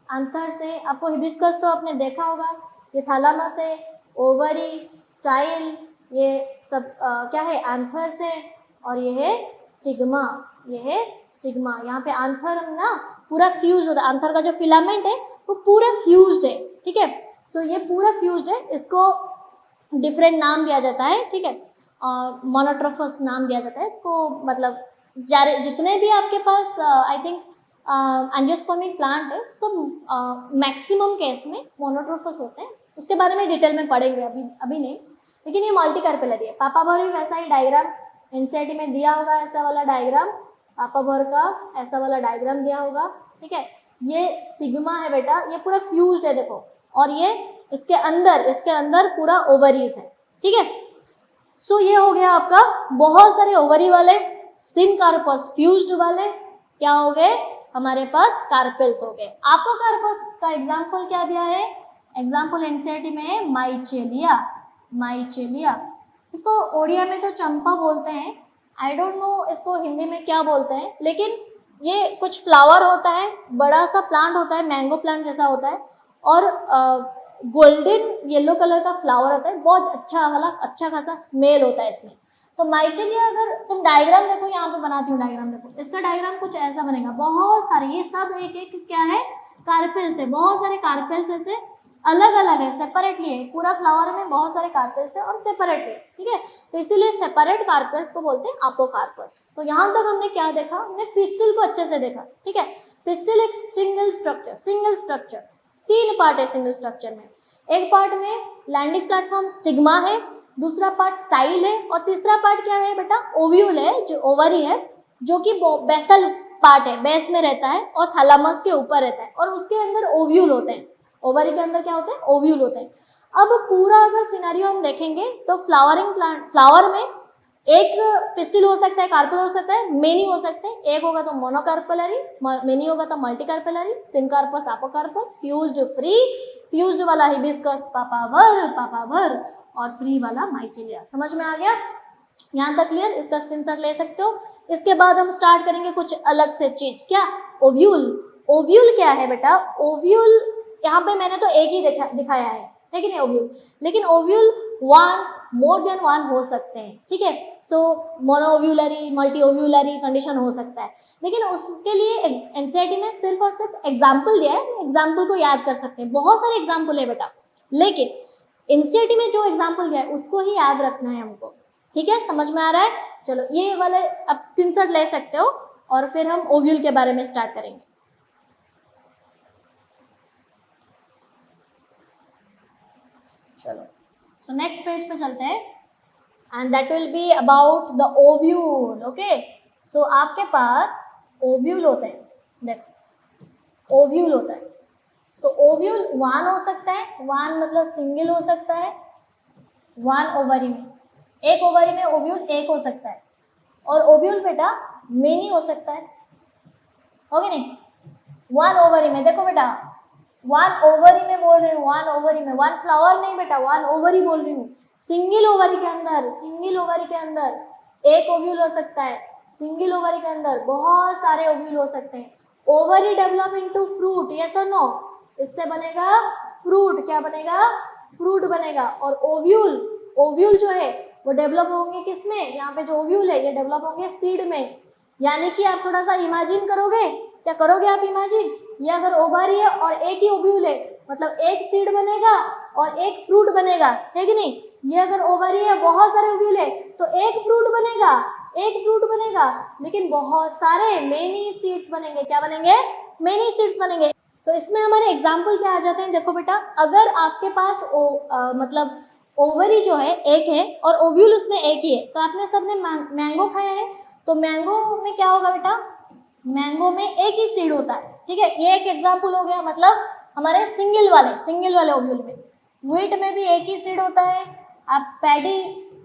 आंथर्स है। आपको हिबिस्कस तो आपने देखा होगा, ये थैलामस है, ओवरी, स्टाइल, ये सब क्या है? एंथर्स है, और ये है स्टिग्मा, ये है स्टिग्मा। यहाँ पे आंथर ना पूरा फ्यूज होता है, आंथर का जो फिलामेंट है वो पूरा फ्यूज्ड है, ठीक है। तो ये पूरा फ्यूज्ड है, इसको डिफरेंट नाम दिया जाता है, ठीक है, और मोनोट्रोफस नाम दिया जाता है इसको, मतलब जितने भी आपके पास आई थिंक एंजियोस्पर्मिक प्लांट है सब मैक्सिमम केस में मोनोट्रोफस होते हैं। उसके बारे में डिटेल में पढ़ेंगे, अभी नहीं। लेकिन ये मल्टी कार्पेलरी है। पापावर भी वैसा ही डायग्राम एनसीईआरटी में दिया होगा, ऐसा वाला डायग्राम पापावर का ऐसा वाला डायग्राम दिया होगा, ठीक है। ये स्टिग्मा है बेटा, ये पूरा फ्यूज्ड है देखो, और ये इसके अंदर पूरा ओवरीज है, ठीक है। सो ये हो गया आपका बहुत सारे ओवरी वाले सिनकार्पस फ्यूज्ड वाले क्या हो गए हमारे पास कार्पेल्स हो गए। अपोकार्पस का एग्जाम्पल क्या दिया है, एग्जाम्पल एनसीईआरटी में है माइचेलिया। माइचेलिया इसको ओडिया में तो चंपा बोलते हैं, आई डोंट नो इसको हिंदी में क्या बोलते हैं, लेकिन ये कुछ फ्लावर होता है, बड़ा सा प्लांट होता है, मैंगो प्लांट जैसा होता है, और गोल्डन येलो कलर का फ्लावर होता है, बहुत अच्छा वाला अच्छा खासा स्मेल होता है इसमें। तो माइचेलिया अगर तुम डायग्राम देखो, यहाँ पे बनाती हूँ डायग्राम देखो, इसका डायग्राम कुछ ऐसा बनेगा, बहुत सारे ये सब एक एक क्या है कार्पेल्स है, बहुत सारे कार्पेल्स ऐसे अलग अलग है, सेपरेटली है, पूरा फ्लावर में बहुत सारे कार्पेल्स है और सेपरेटली, ठीक है। तो इसीलिए सेपरेट कार्पेल्स को बोलते हैं अपोकार्पस। तो यहाँ तक हमने क्या देखा, हमने पिस्टिल को अच्छे से देखा, ठीक है। पिस्टिल एक सिंगल स्ट्रक्चर 3 पार्ट है सिंगल स्ट्रक्चर में। एक पार्ट में लैंडिंग प्लेटफॉर्म स्टिग्मा है, दूसरा पार्ट स्टाइल है, और तीसरा पार्ट क्या है बेटा ओव्यूल है, जो ओवरी है, जो कि बेसल पार्ट है, बेस में रहता है और थैलामस के ऊपर रहता है, और उसके अंदर ओव्यूल होते हैं। ओवरी के अंदर क्या होते हैं ओव्यूल होते हैं। अब पूरा अगर सिनेरियो हम देखेंगे तो फ्लावर में एक पिस्टिल हो सकता है, कार्पेल हो सकता है, मेनी हो सकते हैं, एक होगा तो मोनोकार्पेलरी, मेनी होगा तो मल्टीकार्पेलरी, सिनकार्पस अपोकार्पस, फ्यूज्ड वाला हिबिस्कस पापावर और फ्री वाला माइचेलिया। समझ में आ गया यहाँ तक क्लियर, इसका स्क्रीनशॉट ले सकते हो। इसके बाद हम स्टार्ट करेंगे कुछ अलग से चीज, क्या ओव्यूल क्या है बेटा, ओव्यूल यहाँ पे मैंने तो एक ही दिखाया है, ठीक है ओव्यूल, लेकिन ओव्यूल मोर देन वन हो सकते हैं, ठीक है। सो मोनोओव्यूलरी मल्टी ओव्यूलरी कंडीशन हो सकता है, लेकिन उसके लिए एनसीईआरटी में सिर्फ और सिर्फ एग्जाम्पल दिया है, एग्जाम्पल को याद कर सकते हैं, बहुत सारे एग्जाम्पल है बेटा, लेकिन एनसीईआरटी में जो एग्जाम्पल दिया है उसको ही याद रखना है हमको, ठीक है। समझ में आ रहा है, चलो ये वाले आप स्क्रीनशॉट ले सकते हो और फिर हम ओव्यूल के बारे में स्टार्ट करेंगे। चलो सो नेक्स्ट पेज पे चलते हैं, and that will be about the ovule. Okay, so आपके पास ओव्यूल होते हैं, देखो ओव्यूल होता है, तो ओव्यूल 1 हो सकता है, 1 मतलब सिंगल हो सकता है, 1 ओवरी में, एक ओवरी में ओव्यूल 1 हो सकता है, और ओव्यूल बेटा मेनी हो सकता है, होगी नहीं। 1 ओवरी में देखो बेटा, 1 ओवरी में बोल रही हूँ, 1 ओवरी में, 1 फ्लावर नहीं बेटा, 1 ओवरी बोल रही हूँ। सिंगल ओवरी के अंदर एक ओव्यूल हो सकता है, सिंगल ओवरी के अंदर बहुत सारे ओव्यूल हो सकते हैं। Ovary develop into fruit, yes और नो, इससे बनेगा फ्रूट, क्या बनेगा फ्रूट बनेगा। और ओव्यूल जो है वो डेवलप होंगे किसमें, यहाँ पे जो ओव्यूल है ये डेवलप होंगे सीड में। यानी कि आप थोड़ा सा इमेजिन करोगे, क्या करोगे आप इमेजिन, ये अगर ओवरी है और एक ही ओव्यूल है, मतलब एक सीड बनेगा और एक फ्रूट बनेगा, है कि नहीं। ये अगर ओवरी है बहुत सारे ओव्यूल है तो एक फ्रूट बनेगा, लेकिन बहुत सारे मेनी सीड्स बनेंगे, क्या बनेंगे मेनी सीड्स बनेंगे। तो इसमें हमारे एग्जाम्पल क्या आ जाते हैं, देखो बेटा अगर आपके पास मतलब ओवरी जो है एक है और ओव्यूल उसमें एक ही है, तो आपने सबने मैंगो खाया है, तो मैंगो में क्या होगा बेटा, मैंगो में एक ही सीड होता है, ठीक है। ये एक एग्जाम्पल हो गया, मतलब हमारे सिंगल वाले ओव्यूल में। व्हीट में भी एक ही सीड होता है, आप पैडी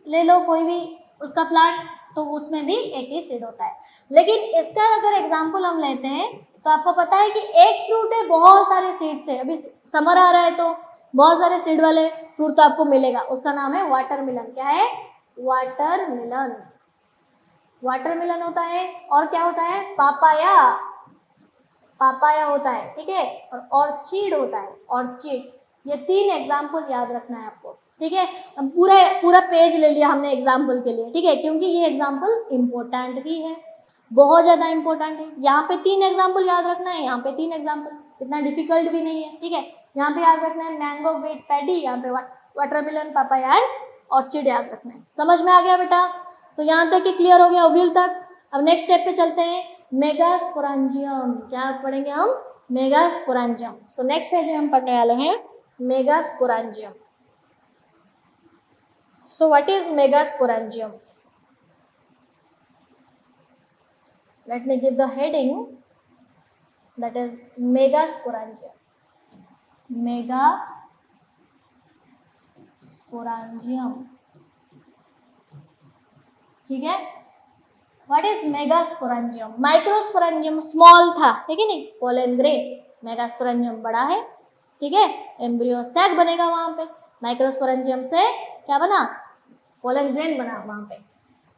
ले लो कोई भी उसका प्लांट, तो उसमें भी एक ही सीड होता है। लेकिन इसका अगर एग्जाम्पल हम लेते हैं तो आपको पता है कि एक फ्रूट है बहुत सारे सीड से, अभी समर आ रहा है तो बहुत सारे सीड वाले फ्रूट तो आपको मिलेगा, उसका नाम है वाटरमेलन। क्या है वाटरमेलन होता है। और क्या होता है, पापाया होता है, ठीक है। और ऑर्चिड होता है, ऑर्चिड। ये 3 एग्जाम्पल याद रखना है आपको, ठीक है। पूरा पेज ले लिया हमने एग्जाम्पल के लिए, ठीक है, क्योंकि ये एग्जाम्पल इम्पोर्टेंट भी है, बहुत ज़्यादा इंपॉर्टेंट है। यहाँ पे 3 एग्जाम्पल याद रखना है, यहाँ पे 3 एग्जाम्पल, इतना डिफिकल्ट भी नहीं है, ठीक है। यहाँ पे याद रखना है मैंगो, व्हीट, पैडी, यहाँ पे वाटरमेलन, पापाया एंड ऑर्चिड याद रखना है। समझ में आ गया बेटा, तो यहाँ तक कि क्लियर हो गया ओव्यूल तक। अब नेक्स्ट स्टेप पे चलते हैं, मेगास्पोरेंजियम। क्या पढ़ेंगे हम? मेगास्पोरेंजियम। सो नेक्स्ट पेज में हम पढ़ने वाले हैं megasporangium. So what is megasporangium? Let me give the heading, that is megasporangium. Megasporangium, ठीक है। What is megasporangium? Microsporangium small था, ठीक है नहीं, पोलन ग्रेन। मेगास्पोरेंजियम बड़ा है, ठीक है, एम्ब्रियो सैक बनेगा वहां पे। माइक्रोस्पोरेंजियम से क्या बना? पोलन ग्रेन बना वहां पे।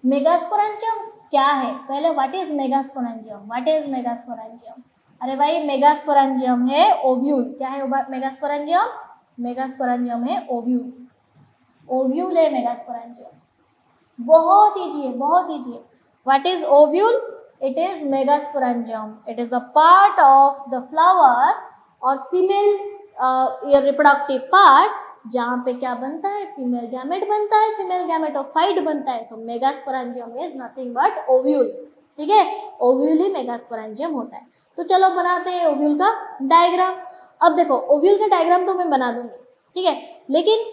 मेगास्पोरेंजियम क्या है? पहले what is megasporangium? What is megasporangium? अरे भाई मेगास्पोरेंजियम है ओव्यूल। क्या है मेगास्पोरेंजियम? मेगास्पोरेंजियम है ओव्यूल। ओव्यूल है मेगास्पोरेंजियम। बहुत ईजी है, बहुत ईजी है। What is ovule? It is megasporangium. It is a part of the flower और फीमेल रिप्रोडक्टिव पार्ट, जहाँ पे क्या बनता है? फीमेल गैमेट बनता है, फीमेल गैमेटोफाइट बनता है। तो megasporangium is nothing but ovule, ठीक है। ओव्यूल ही मेगास्पोरेंजियम होता है। तो चलो बनाते हैं ओव्यूल का डायग्राम। अब देखो ओव्यूल का डायग्राम तो मैं बना दूंगी, ठीक है, लेकिन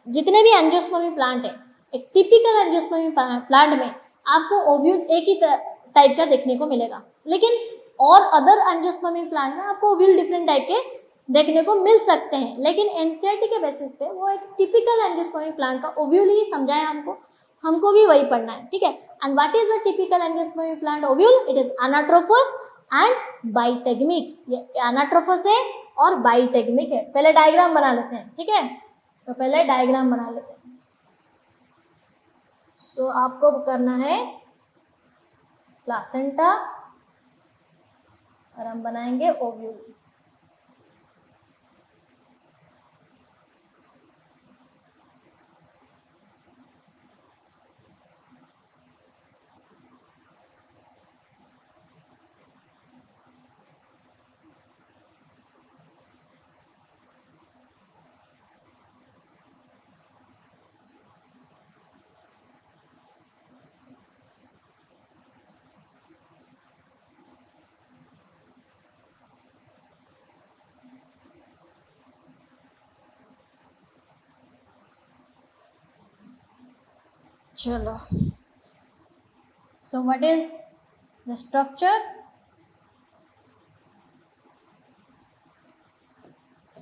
जितने भी एंजियोस्पर्मी प्लांट है, एक टिपिकल एंजियोस्पर्मी प्लांट में आपको ओव्यूल एक ही टाइप का देखने को मिलेगा, लेकिन और अदर एंजियोस्पर्मी प्लांट में आपको ओव्यूल डिफरेंट टाइप के देखने को मिल सकते हैं। लेकिन एनसीईआरटी के बेसिस पे वो एक टिपिकल एंजियोस्पर्मी प्लांट का ओव्यूल ही समझाए हमको भी वही पढ़ना है, ठीक है। And what is a typical angiospermic plant ovule? It is anatropous and bitegmic. ये अनाट्रोफस है और बाइटेगमिक है। पहले डायग्राम बना लेते हैं, ठीक है। तो पहले डायग्राम बना लेते हैं। सो आपको करना है प्लासेंटा और हम बनाएंगे ओव्यूल। चलो, so what is the structure?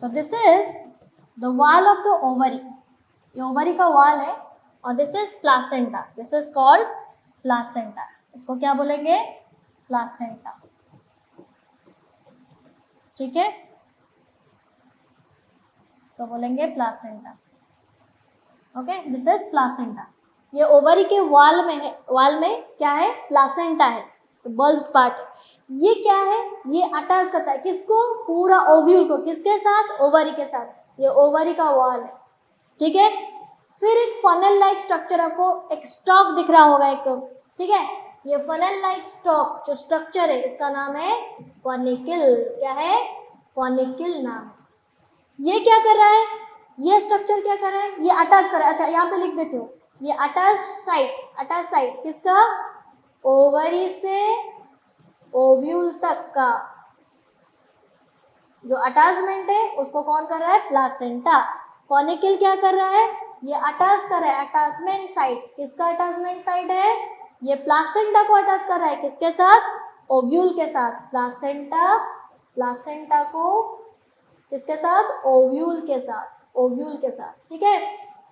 So this is the wall of the ovary. ये ओवरी का वॉल है और this is placenta. This is called placenta. इसको क्या बोलेंगे? प्लासेंटा, ठीक है, इसको बोलेंगे placenta. Okay, this is placenta. ये ओवरी के वॉल में है, वॉल में क्या है? प्लासेंटा है, तो बल्ज्ड पार्ट है। ये क्या है? ये अटैच करता है किसको? पूरा ओव्यूल को। किसके साथ? ओवरी के साथ। ये ओवरी का वॉल है, ठीक है। फिर एक फनल लाइक स्ट्रक्चर, आपको एक स्टॉक दिख रहा होगा एक, ठीक है। ये फनल लाइक स्टॉक जो स्ट्रक्चर है, इसका नाम है फॉनिकल। क्या है? फॉनिकल नाम है। ये क्या कर रहा है? ये स्ट्रक्चर क्या कर रहा है? ये अटैच कर रहा है। अच्छा, यहाँ पे लिख देती हूँ, ये अटैच साइट किसका? ओवरी से ओव्यूल तक का जो अटैचमेंट है उसको कौन कर रहा है? प्लासेंटा। फॉनिकल क्या कर रहा है? ये अटैच कर रहा है, अटैचमेंट साइट। किसका अटैचमेंट साइट है? ये प्लासेंटा को अटैच कर रहा है। किसके साथ? ओव्यूल के साथ। प्लासेंटा को किसके साथ? ओव्यूल के साथ। ओव्यूल के साथ, ठीक है।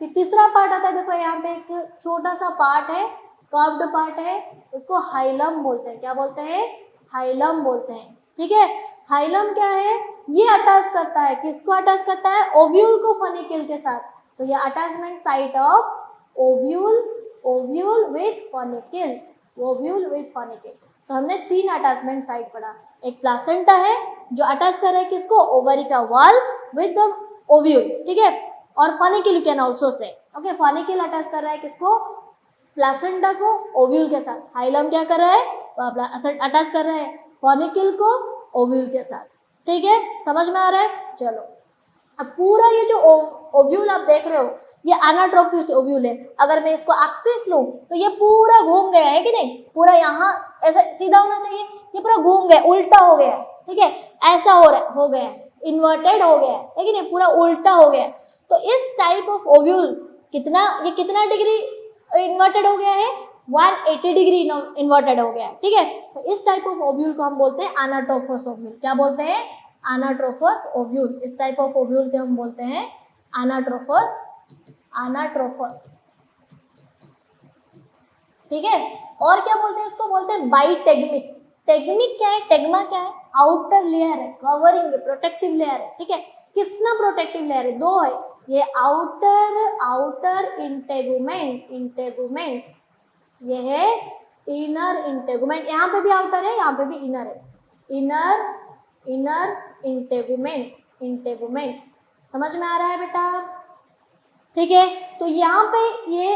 फिर तीसरा पार्ट आता है, देखो यहाँ पे एक छोटा सा पार्ट है, कर्व्ड पार्ट है, उसको हाइलम बोलते हैं। क्या बोलते हैं? हाइलम बोलते हैं, ठीक है। हाइलम क्या है? ये अटैच करता है, किसको अटैच करता है? ओव्यूल को फॉनिकल के साथ। तो ये attachment site of ovule with funicle. Ovule with funicle. तो हमने 3 अटैचमेंट साइट पढ़ा। एक प्लासेंटा है जो अटैच कर रहा है किसको? ओवरी का वॉल विद द ओव्यूल, ठीक है। और funicle you can also say, okay. Funicle attach कर रहा है किसको? प्लासेंटा को ओव्यूल के साथ। हाइलम क्या कर रहा है? अटैच कर रहा है फॉनिकल को ओव्यूल के साथ, ठीक है। समझ में आ रहा है? चलो, अब पूरा ये जो ओव्यूल आप देख रहे हो ये एनाट्रोफिक ओव्यूल है। अगर मैं इसको एक्सिस लूं तो ये पूरा घूम गया है कि नहीं, पूरा यहाँ ऐसा सीधा होना चाहिए, ये पूरा घूम गया, उल्टा हो गया, ठीक है, ऐसा हो गया, इन्वर्टेड हो गया है कि नहीं, पूरा उल्टा हो गया। तो इस टाइप ऑफ ओव्यूल ये कितना डिग्री इन्वर्टेड हो गया है, 180 डिग्री इन्वर्टेड हो गया है, ठीक है। तो इस टाइप ऑफ ओव्यूल को हम बोलते हैं एनाट्रोफस ओव्यूल। क्या बोलते हैं? एनाट्रोफस ओव्यूल। इस टाइप ऑफ ओव्यूल के हम बोलते हैं एनाट्रोफस, ठीक है। और क्या बोलते हैं इसको? बोलते हैं बाइटेगमिक। टेगमिक क्या है? टेगमा क्या है? आउटर लेयर है, कवरिंग, प्रोटेक्टिव लेयर है, ठीक है। कितना प्रोटेक्टिव लेयर है? दो है, ये आउटर इंटेगुमेंट, ये है इनर इंटेगुमेंट। यहाँ पे भी आउटर है, यहाँ पे भी इनर है, इनर इंटेगुमेंट। समझ में आ रहा है बेटा? ठीक है। तो यहाँ पे ये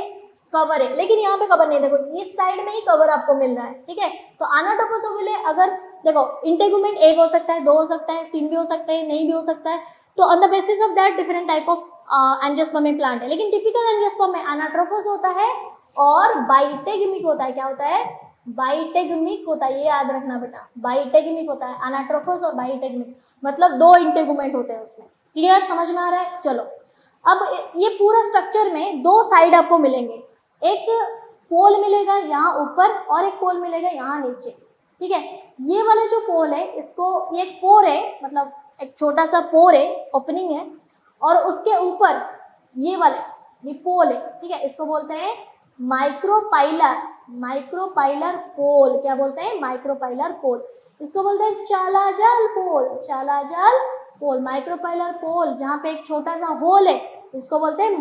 कवर है, लेकिन यहाँ पे कवर नहीं, देखो इस साइड में ही कवर आपको मिल रहा है, ठीक है। तो एनाट्रोफस ओव्यूल है, अगर देखो इंटेगुमेंट एक हो सकता है, दो हो सकता है, तीन भी हो सकता है, नहीं भी हो सकता है। तो on the basis of that different type of angiospermic plant है, लेकिन टिपिकल एंजियोस्पर्म में एनाट्रोफस होता है और बाइटेगमिक होता है। क्या होता है? बाइटेगमिक होता है, ये याद रखना बेटा, बाइटेगमिक होता है। एनाट्रोफस और बाइटेगमिक मतलब दो इंटेगुमेंट होते हैं उसमें। क्लियर? समझ में आ रहा है? चलो, अब ये पूरा स्ट्रक्चर में दो साइड आपको मिलेंगे, एक पोल मिलेगा यहाँ ऊपर और एक पोल मिलेगा यहाँ नीचे, ठीक है। ये वाला जो पोल है, इसको, ये एक पोर है, मतलब एक छोटा सा पोर है, ओपनिंग है, और उसके ऊपर ये वाला ये पोल है, ठीक है। इसको बोलते हैं माइक्रोपाइलर पोल। क्या बोलते हैं? माइक्रोपाइलर पोल। इसको बोलते हैं चालाजाल पोल, माइक्रोपाइलर पोल। जहाँ पे एक छोटा सा होल है, इसको बोलते हैं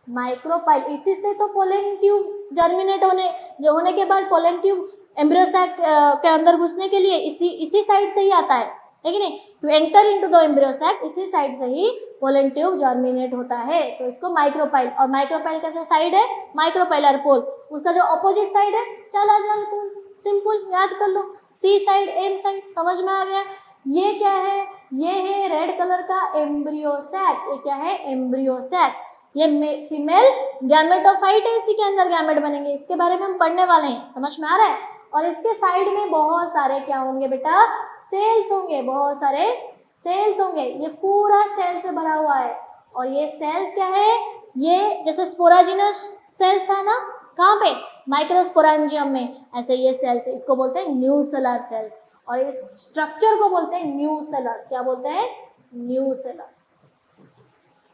माइक्रोपाइल। इसी से तो पोलन ट्यूब जर्मिनेट होने के बाद पोलन ट्यूब एम्ब्रियो सैक के अंदर घुसने के लिए इसी साइड से ही आता है कि नहीं? To enter into the embryo sac, इसी साइड से ही पोलन ट्यूब जर्मिनेट होता है। तो इसको माइक्रोपाइल, और माइक्रोपाइल का जो साइड है माइक्रोपाइलर पोल, उसका जो अपोजिट साइड है चालाजाल पोल। सिंपल, याद कर लो, सी साइड एम साइड। समझ में आ गया? ये क्या है? ये है रेड कलर का एम्ब्रियो सैक। ये क्या है? Embryo sac. ये फीमेल गैमेटोफाइट है, इसी के अंदर गैमेट बनेंगे, इसके बारे में हम पढ़ने वाले हैं। समझ में आ रहा है? और इसके साइड में बहुत सारे क्या होंगे बेटा? सेल्स होंगे, बहुत सारे सेल्स होंगे। ये पूरा सेल से भरा हुआ है। और ये सेल्स क्या है? ये जैसे स्पोराजिनस सेल्स था ना, कहाँ पे? माइक्रोस्पोरेंजियम में, ऐसे ये सेल्स है, इसको बोलते हैं न्यूसेलर सेल्स। और इस स्ट्रक्चर को बोलते हैं न्यूसेलस। क्या बोलते हैं? न्यूसेलस।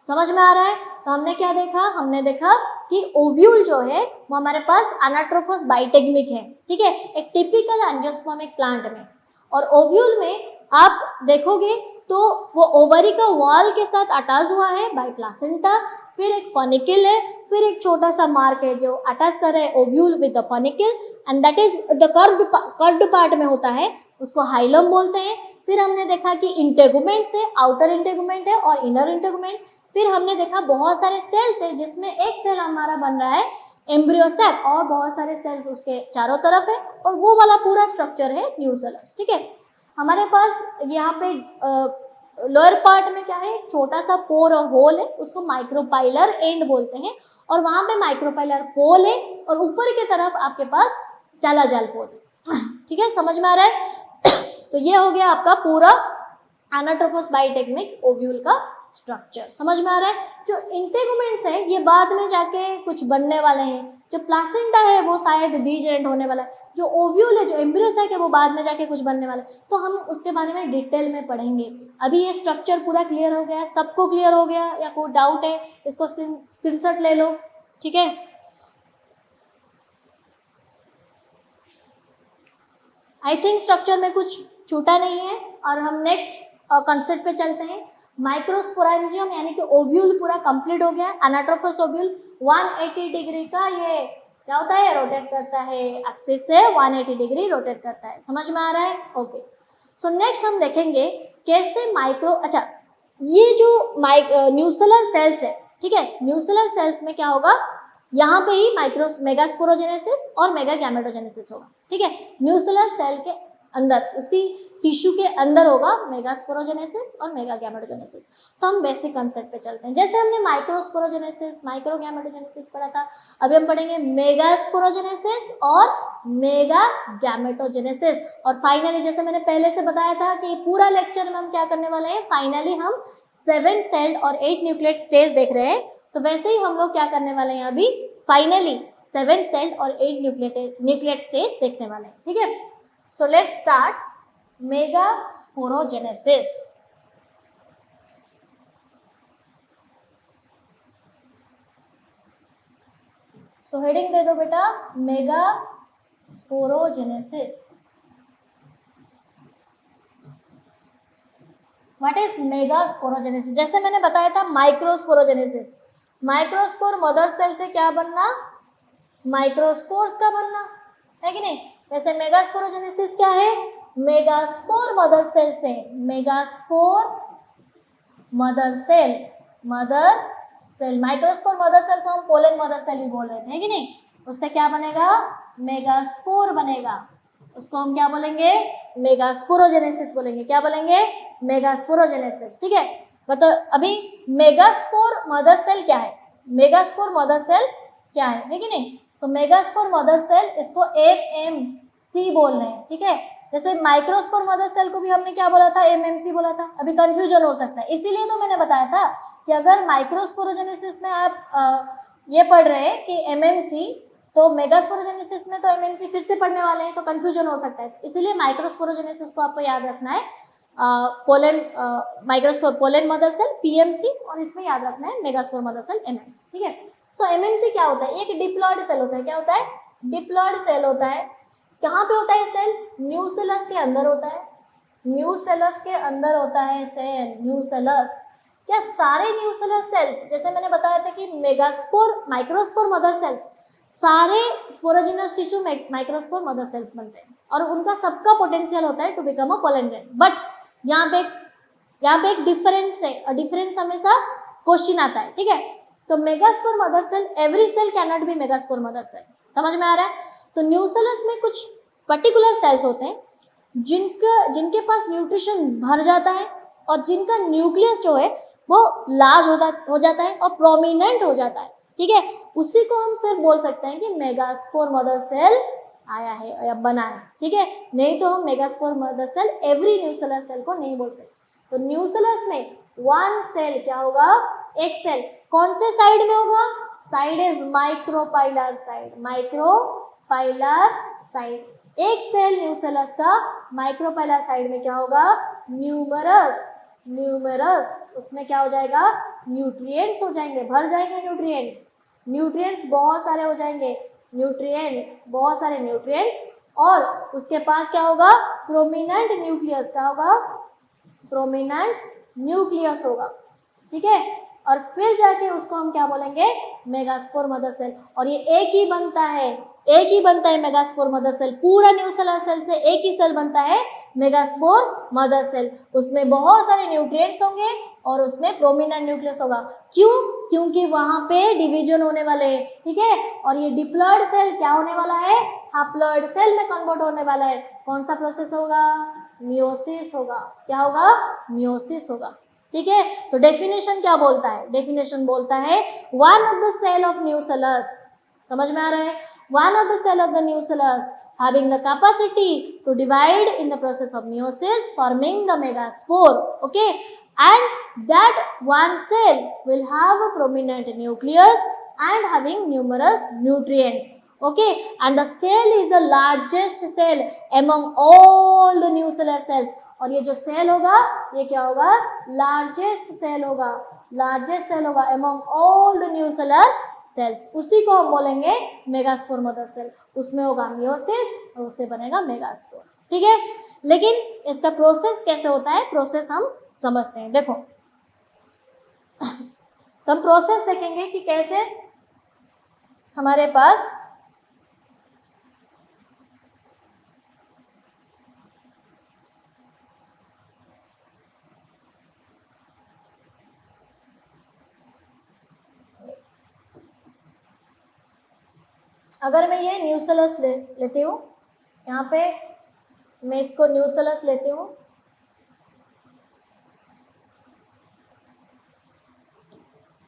समझ में आ रहा है? तो हमने क्या देखा? हमने देखा कि ओव्यूल जो है वो हमारे पास एनाट्रोफस बाइटेगमिक है, ठीक है, एक टिपिकल एंजियोस्पर्मिक प्लांट में। और ओव्यूल में आप देखोगे तो वो ओवरी का वॉल के साथ अटैच हुआ है बाय प्लासेंटा, फिर एक फॉनिकल है, फिर एक छोटा सा मार्क है जो अटैच कर रहा है ovule with the funicle, and that is the curved part में होता है, उसको हाइलम बोलते हैं। फिर हमने देखा कि इंटेगुमेंट से आउटर इंटेगुमेंट है और इनर इंटेगुमेंट। फिर हमने देखा बहुत सारे सेल्स है, जिसमें एक सेल हमारा बन रहा है एम्ब्रियो सैक, और बहुत सारे सेल्स उसके चारों तरफ है, और वो वाला पूरा स्ट्रक्चर है न्यूसेलस, ठीक है। हमारे पास यहाँ पे लोअर पार्ट में क्या है? छोटा सा पोर और होल है, उसको माइक्रोपाइलर एंड बोलते हैं, और वहां पे माइक्रोपाइलर पोल है, और ऊपर की तरफ आपके पास चालाजाल पोल, ठीक है। समझ में आ रहा है? तो ये हो गया आपका पूरा एनाट्रोफस बाइटेगमिक ओव्यूल का स्ट्रक्चर। समझ में आ रहा है? जो इंटेगुमेंट्स है ये बाद में जाके कुछ बनने वाले हैं, जो प्लासेंटा है वो शायद डीजेनेरेट होने वाला है, जो ओव्यूल है, जो एम्ब्रियो सैक है, वो बाद में जाके कुछ बनने वाला है। तो हम उसके बारे में डिटेल में पढ़ेंगे। अभी ये स्ट्रक्चर पूरा क्लियर हो गया है? सबको क्लियर हो गया या कोई डाउट है? इसको स्क्रीनशॉट ले लो, ठीक है। आई थिंक स्ट्रक्चर में कुछ छूटा नहीं है, और हम नेक्स्ट कॉन्सेप्ट पे चलते हैं। माइक्रोस्पोरेंजियम यानी कि ओव्यूल पूरा कंप्लीट हो गया। एनाट्रोफस ओव्यूल 180 डिग्री का ये क्या होता है? रोटेट करता है, एक्सिस से 180 डिग्री रोटेट करता है। समझ में आ रहा है? ओके। सो नेक्स्ट हम देखेंगे कैसे ये जो न्यूसेलर सेल्स है, ठीक है, न्यूसेलर सेल्स में क्या होगा? यहाँ पे ही मेगास्पोरोजेनेसिस और मेगा गैमेटोजेनेसिस होगा, ठीक है। न्यूसेलर सेल के अंदर, उसी टिश्यू के अंदर होगा मेगास्पोरोजेनेसिस और मेगा गैमेटोजेनेसिस। तो हम बेसिक कंसेप्ट पे चलते हैं। जैसे हमने माइक्रोस्पोरोजेनेसिस, माइक्रो गैमेटोजेनेसिस पढ़ा था, अभी हम पढ़ेंगे मेगास्पोरोजेनेसिस और मेगा गैमेटोजेनेसिस। और फाइनली जैसे मैंने पहले से बताया था कि पूरा लेक्चर में हम क्या करने वाले हैं, फाइनली हम 7 सेल्ड और 8 न्यूक्लिएट स्टेज देख रहे हैं। तो वैसे ही हम लोग क्या करने वाले हैं, अभी फाइनली 7 सेल्ड और 8 न्यूक्लिएट स्टेज देखने वाले हैं। ठीक है, so let's start megasporogenesis. So heading दे दो बेटा, मेगास्पोरोजेनेसिस। What is megasporogenesis? जैसे मैंने बताया था माइक्रोस्पोरोजेनेसिस, माइक्रोस्पोर मदर सेल से क्या बनना, माइक्रोस्पोर्स का बनना, है कि नहीं? वैसे मेगास्पोरोजेनेसिस क्या है, मेगास्पोर मदर सेल से, megaspore mother cell, mother cell, microspore mother cell को हम पोलन मदर सेल भी बोल रहे थे, है कि नहीं? उससे क्या बनेगा, मेगास्पोर बनेगा, उसको हम क्या बोलेंगे, मेगास्पोरोजेनेसिस बोलेंगे। क्या बोलेंगे, मेगास्पोरोजेनेसिस। ठीक है, मतलब अभी मेगास्पोर मदर सेल क्या है, मेगास्पोर मदर सेल क्या है कि नहीं? तो मेगास्पोर मदर सेल, इसको MMC बोल रहे हैं। ठीक है, जैसे माइक्रोस्पोर मदर सेल को भी हमने क्या बोला था, MMC बोला था। अभी कंफ्यूजन हो सकता है, इसीलिए तो मैंने बताया था कि अगर माइक्रोस्पोरोजेनेसिस में आप ये पढ़ रहे हैं कि MMC, तो मेगास्पोरोजेनेसिस में तो MMC फिर से पढ़ने वाले हैं, तो कंफ्यूजन हो सकता है। इसीलिए माइक्रोस्पोरोजेनेसिस को आपको याद रखना है, pollen microspore pollen mother cell PMC, और इसमें याद रखना है मेगास्पोर मदर सेल MMC। ठीक है, तो MMC क्या होता है, एक डिप्लॉयड सेल होता है। क्या होता है, डिप्लॉयड सेल होता है। कहाँ पे होता है सेल, न्यूसेलस के अंदर होता है, न्यूसेलस के अंदर होता है सेल, न्यूसेलस। क्या सारे न्यूसेलस सेल्स, जैसे मैंने बताया था कि मेगास्पोर माइक्रोस्पोर मदर सेल्स, सारे sporogenous tissue microspore mother cells बनते हैं और उनका सबका पोटेंशियल होता है to become a pollen grain. But यहाँ पे एक डिफरेंस है, और डिफरेंस हमेशा क्वेश्चन आता है। ठीक है, तो megaspore mother cell, every cell can not be megaspore mother cell. समझ में आ रहा है? तो न्यूसेलस में कुछ पर्टिकुलर सेल्स होते हैं जिनके पास न्यूट्रिशन भर जाता है और जिनका न्यूक्लियस जो है वो लार्ज हो जाता है और प्रोमिनेंट हो जाता है। ठीक है, उसी को हम सिर्फ बोल सकते हैं कि मेगास्पोर मदर सेल आया है या बना है। ठीक है, नहीं तो हम megaspore mother cell every nucellar cell को नहीं बोल सकते। तो न्यूसेलस में वन सेल क्या होगा, एक सेल कौन से साइड में होगा, side is micropylar side, micropylar side. एक सेल न्यूसेलस का माइक्रोपाइलर साइड में क्या होगा, न्यूमरस, न्यूमरस, उसमें क्या हो जाएगा, न्यूट्रिएंट्स हो जाएंगे, भर जाएंगे न्यूट्रिएंट्स, न्यूट्रिएंट्स बहुत सारे हो जाएंगे, न्यूट्रिएंट्स बहुत सारे न्यूट्रिएंट्स, और उसके पास क्या होगा, प्रोमिनेंट न्यूक्लियस, क्या होगा, प्रोमिनेंट न्यूक्लियस होगा। ठीक है, और फिर जाके उसको हम क्या बोलेंगे, मेगास्पोर मदर सेल। और ये एक ही बनता है मेगास्पोर मदर सेल, पूरा न्यूसेलर सेल से एक ही सेल बनता है मेगास्पोर मदर सेल। उसमें बहुत सारे न्यूट्रिएंट्स होंगे और उसमें प्रोमिनेंट न्यूक्लियस होगा। क्यों, क्योंकि वहां पे डिवीजन होने वाले हैं। ठीक है, और ये डिप्लॉयड सेल क्या होने वाला है, हैप्लॉयड सेल में कन्वर्ट होने वाला है। कौन सा प्रोसेस होगा, मियोसिस होगा। क्या होगा, मियोसिस होगा। ठीक है, तो डेफिनेशन क्या बोलता है, डेफिनेशन बोलता है one of the cell of nucellus, समझ में आ रहा है, one of the cell of the nucellus having the capacity to divide in the process of meiosis forming the megaspore. Okay, and that one cell will have a prominent nucleus and having numerous nutrients. Okay, and the cell is the largest cell among all the nuclear cells. और ये जो cell होगा ये क्या होगा, largest cell होगा, largest cell होगा among all the nuclear cells. उसी को हम बोलेंगे मेगास्पोर मदर सेल। उसमें होगा मियोसिस और उससे बनेगा मेगास्पोर। ठीक है, लेकिन इसका प्रोसेस कैसे होता है, प्रोसेस हम समझते हैं। देखो तो हम प्रोसेस देखेंगे कि कैसे हमारे पास अगर मैं ये न्यूसेलस लेती हूँ, यहाँ पे मैं इसको न्यूसेलस लेती हूँ।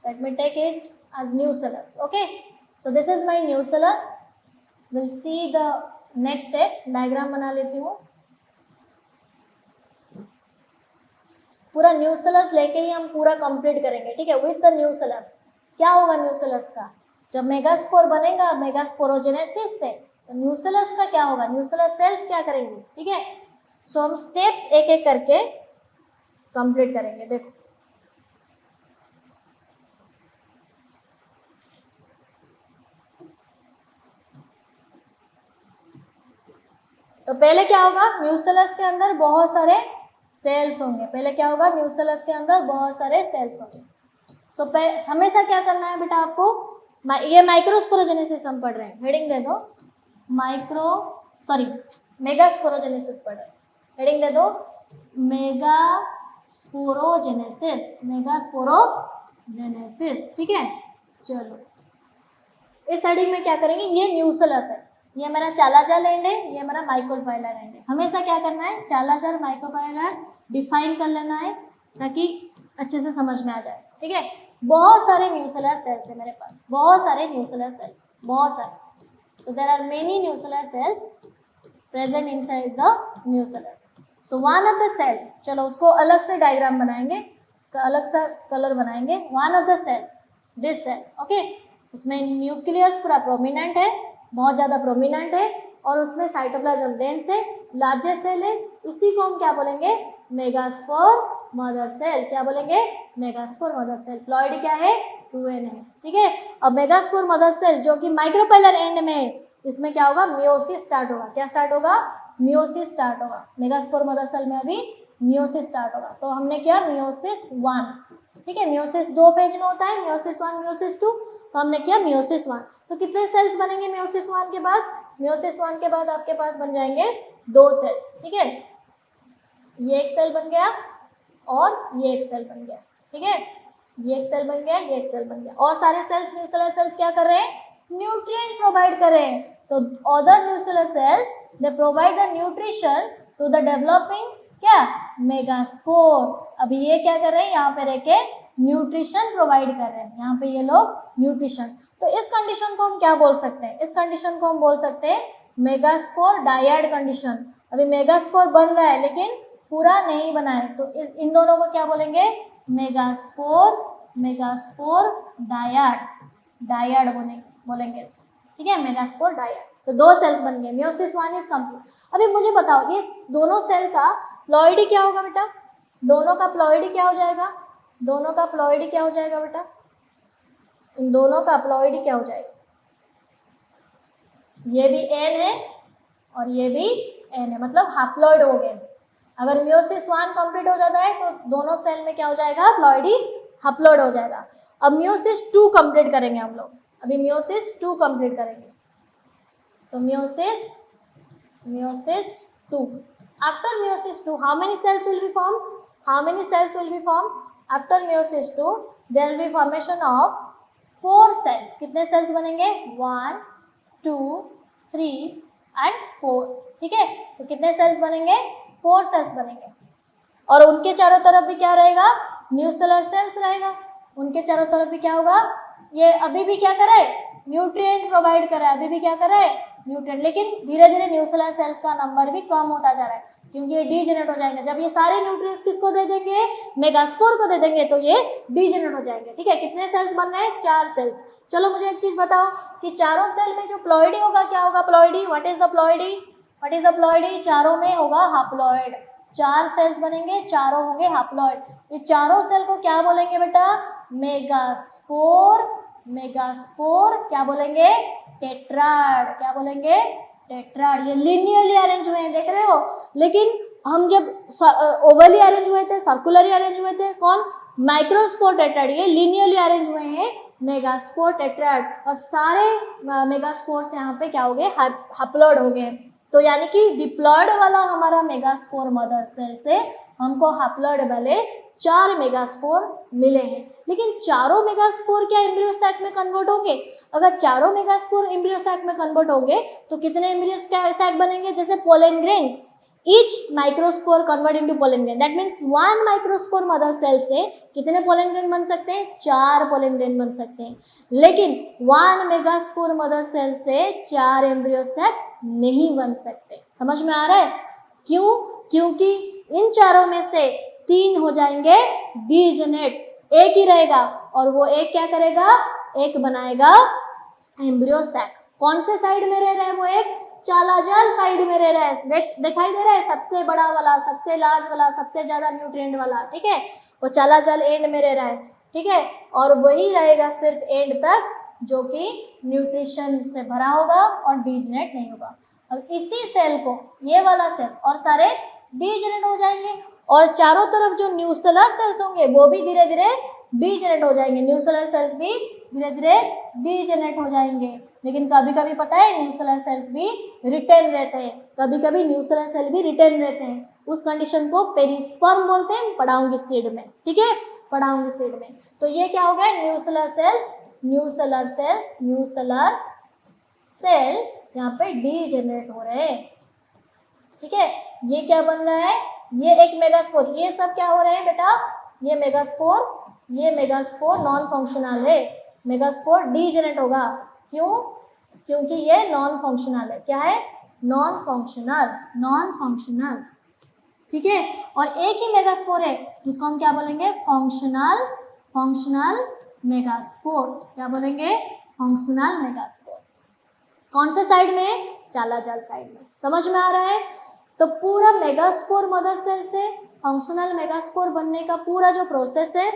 Let me take it as nucellus. Okay, so this is my nucellus. We'll see the next step. Diagram बना लेती हूँ। पूरा न्यूसेलस लेके ही हम पूरा कंप्लीट करेंगे, ठीक है, विद द न्यूसेलस। क्या होगा न्यूसेलस का? जब मेगास्पोर बनेगा मेगास्पोरोजेनेसिस से, तो न्यूसेलस का क्या होगा? न्यूसेलस सेल्स क्या करेंगे, ठीक है। सो हम स्टेप्स एक एक करके कंप्लीट करेंगे। देखो, तो पहले क्या होगा? न्यूसेलस के अंदर बहुत सारे सेल्स होंगे। पहले क्या होगा? न्यूसेलस के अंदर बहुत सारे सेल्स होंगे। सो हमेशा क्या करना है बेटा आपको? ये माइक्रोस्पोरोजेनेसिस हम पढ़ रहे हैं, हेडिंग दे दो मेगास्पोरोजेनेसिस पढ़ रहे हैं, हेडिंग दे दो मेगास्पोरोजेनेसिस, ठीक है। चलो, इस हेडिंग में क्या करेंगे? ये न्यूसेलस है, ये मेरा चालाजार एंड है, ये मेरा माइक्रोपाइलर एंड है। हमेशा क्या करना है? चालाजार माइक्रोपाइलर डिफाइन कर लेना है ताकि अच्छे से समझ में आ जाए, ठीक है। बहुत सारे न्यूसेलर सेल्स है मेरे पास, बहुत सारे न्यूसेलर सेल्स, बहुत सारे। So there are many nucellar cells present inside the nucellus. So one of the cell, चलो उसको अलग से डायग्राम बनाएंगे, उसका अलग सा कलर बनाएंगे। One of the cell, this cell, okay. इसमें न्यूक्लियस पूरा प्रोमिनेंट है, बहुत ज़्यादा प्रोमिनेंट है, और उसमें साइटोप्लाज्म डेंस है, लार्जेस्ट सेल है। इसी को हम क्या बोलेंगे? Megaspore mother cell. क्या बोलेंगे? Megaspore mother cell. प्लॉइडी क्या है? 2n है, ठीक है। अब मेगास्पोर मदर सेल जो कि माइक्रोपाइलर एंड में है, इसमें क्या होगा? मियोसिस स्टार्ट होगा। क्या स्टार्ट होगा? मियोसिस स्टार्ट होगा। मेगास्पोर मदर सेल में अभी मियोसिस स्टार्ट होगा। तो हमने किया मियोसिस 1, ठीक है। मियोसिस 2 फेज में होता है, मियोसिस 1, मियोसिस 2। तो हमने किया मियोसिस 1। तो कितने सेल्स बनेंगे मियोसिस 1 के बाद? मियोसिस 1 के बाद आपके पास बन जाएंगे 2 सेल्स, ठीक है। ये एक सेल बन गया और ये एक सेल बन गया, ठीक है। ये एक सेल बन गया, ये एक सेल बन गया, और सारे सेल्स न्यूसेलर सेल्स क्या कर रहे हैं? न्यूट्रिएंट प्रोवाइड कर रहे हैं। तो other nucellar cells they provide the nutrition to the developing क्या? मेगास्पोर। अभी ये क्या कर रहे हैं? यहाँ पे रह के न्यूट्रिशन प्रोवाइड कर रहे हैं, यहाँ पे ये लोग न्यूट्रिशन। तो इस कंडीशन को हम क्या बोल सकते हैं? इस कंडीशन को हम बोल सकते हैं मेगास्पोर डायड कंडीशन। अभी मेगास्पोर बन रहा है लेकिन पूरा नहीं बना है, तो इन दोनों को क्या बोलेंगे? मेगास्पोर डायड बोलेंगे इसको, ठीक है। Megaspore dyad. तो 2 सेल्स बन गए, मियोसिस 1 इज कंप्लीट। अभी मुझे बताओ, ये दोनों सेल का प्लॉइडी क्या होगा बेटा? दोनों का प्लॉइडी क्या हो जाएगा? दोनों का प्लॉइडी क्या हो जाएगा बेटा? इन दोनों का प्लॉइडी क्या हो जाएगा? ये भी एन है और ये भी एन है, मतलब हाप्लॉइड हो गए। अगर मियोसिस 1 कंप्लीट हो जाता है तो दोनों सेल में क्या हो जाएगा? प्लॉइडी हाप्लॉइड हो जाएगा। अब मियोसिस 2 कंप्लीट करेंगे हम लोग, अभी मियोसिस 2 कंप्लीट करेंगे। So meiosis 2। After meiosis 2 how many cells will be form? How many cells will be form? After meiosis 2 there will be formation of 4 cells. कितने सेल्स बनेंगे? 1, 2, 3 एंड 4, ठीक है। तो कितने सेल्स बनेंगे? 4 सेल्स बनेंगे, और उनके चारों तरफ भी क्या रहेगा? न्यूसेलर सेल्स रहेगा। उनके चारों तरफ भी क्या होगा? ये अभी भी क्या कर रहा है? न्यूट्रिएंट प्रोवाइड कर रहा है, अभी भी क्या कर रहा है? न्यूट्रिएंट। लेकिन धीरे धीरे न्यूसेलर सेल्स का नंबर भी कम होता जा रहा है, क्योंकि ये डीजेनरेट हो जाएंगे। जब ये सारे न्यूट्रिएंट्स किसको दे देंगे? मेगास्पोर को दे देंगे, तो ये डीजेनरेट हो जाएंगे, ठीक है। कितने सेल्स बन रहे हैं? 4 सेल्स। चलो मुझे एक चीज बताओ कि चारों सेल में जो प्लॉइडी होगा क्या होगा? Ploidy, what is the ploidy? What is the ploidy? चारों में होगा हाप्लॉइड। 4 सेल्स बनेंगे, चारों होंगे हाप्लॉइड। ये चारों सेल को क्या बोलेंगे बेटा? मेगास्पोर क्या बोलेंगे? टेट्राड। क्या बोलेंगे? टेट्राड। ये लिनियरली अरेंज हुए हैं, देख रहे हो। लेकिन हम जब ओवली अरेंज हुए थे, सर्कुलरली अरेंज हुए थे, कौन? Microspore tetrad. ये लिनियरली अरेंज हुए हैं मेगास्पोर टेट्राड, और सारे मेगास्पोर्स यहाँ पे क्या हो गए? हाप्लॉइड हो गए। तो यानी कि डिप्लॉयड वाला हमारा मेगास्पोर मदर सेल से हमको हाप्लॉइड वाले 4 मेगास्पोर मिले हैं। लेकिन चारों मेगास्पोर क्या एम्ब्रियो सैक में कन्वर्ट होंगे? अगर चारों मेगास्पोर एम्ब्रियो सैक में कन्वर्ट होंगे तो कितने एम्ब्रियो सैक बनेंगे? जैसे pollen grain, each microspore convert into pollen grain, that means 1 microspore mother cell से कितने पोलन ग्रेन बन सकते हैं? 4 पोलन ग्रेन बन सकते हैं। लेकिन 1 मेगास्पोर मदर सेल से 4 एम्ब्रियो सैक नहीं बन सकते। समझ में आ रहा है? क्यों? क्योंकि इन चारों में से 3 हो जाएंगे डीजेनेरेट, एक ही रहेगा और वो एक क्या करेगा? एक बनाएगा एम्ब्रियो सैक। कौन से साइड में रह रहा है वो? एक चालाजाल साइड में रह रहा है। दिखाई दे रहा है? सबसे बड़ा वाला, सबसे लार्ज वाला, सबसे ज्यादा न्यूट्रिएंट वाला, ठीक है, वो चालाजाल एंड में रह रहा है, ठीक है, और वही रहेगा सिर्फ एंड तक जो कि न्यूट्रिशन से भरा होगा और डीजेनेरेट नहीं होगा। अब इसी सेल को, ये वाला सेल और सारे डीजेनेरेट हो जाएंगे और चारों तरफ जो न्यूसेलर सेल्स होंगे वो भी धीरे धीरे डीजेनेरेट हो जाएंगे। न्यूसेलर सेल्स भी धीरे धीरे डीजेनेरेट हो जाएंगे। लेकिन कभी कभी पता है न्यूसेलर सेल्स भी रिटेन रहते हैं, कभी कभी न्यूसेलर सेल भी रिटेन रहते हैं। उस कंडीशन को पेरिस्पर्म बोलते हैं, पढ़ाऊंगी सीड में, ठीक है, पढ़ाऊंगी सीड में। तो ये क्या हो गया? Nucellar cells, nucellar cells, nucellar cell यहाँ पे डीजेनरेट हो रहे हैं, ठीक है। ये क्या बन रहा है? ये एक मेगास्पोर, ये सब क्या हो रहे हैं बेटा? ये मेगास्पोर, ये मेगास्पोर नॉन फंक्शनल है, मेगास्पोर डीजेनरेट होगा। क्यों? क्योंकि ये नॉन फंक्शनल है। क्या है? नॉन फंक्शनल, नॉन फंक्शनल, ठीक है। और एक ही मेगास्पोर है जिसको हम क्या बोलेंगे? Functional, functional megaspore. क्या बोलेंगे? Functional megaspore. कौन से साइड में? चालाजाल साइड में। समझ में आ रहा है? तो पूरा मेगास्पोर मदर सेल से फंक्शनल मेगास्पोर बनने का पूरा जो प्रोसेस है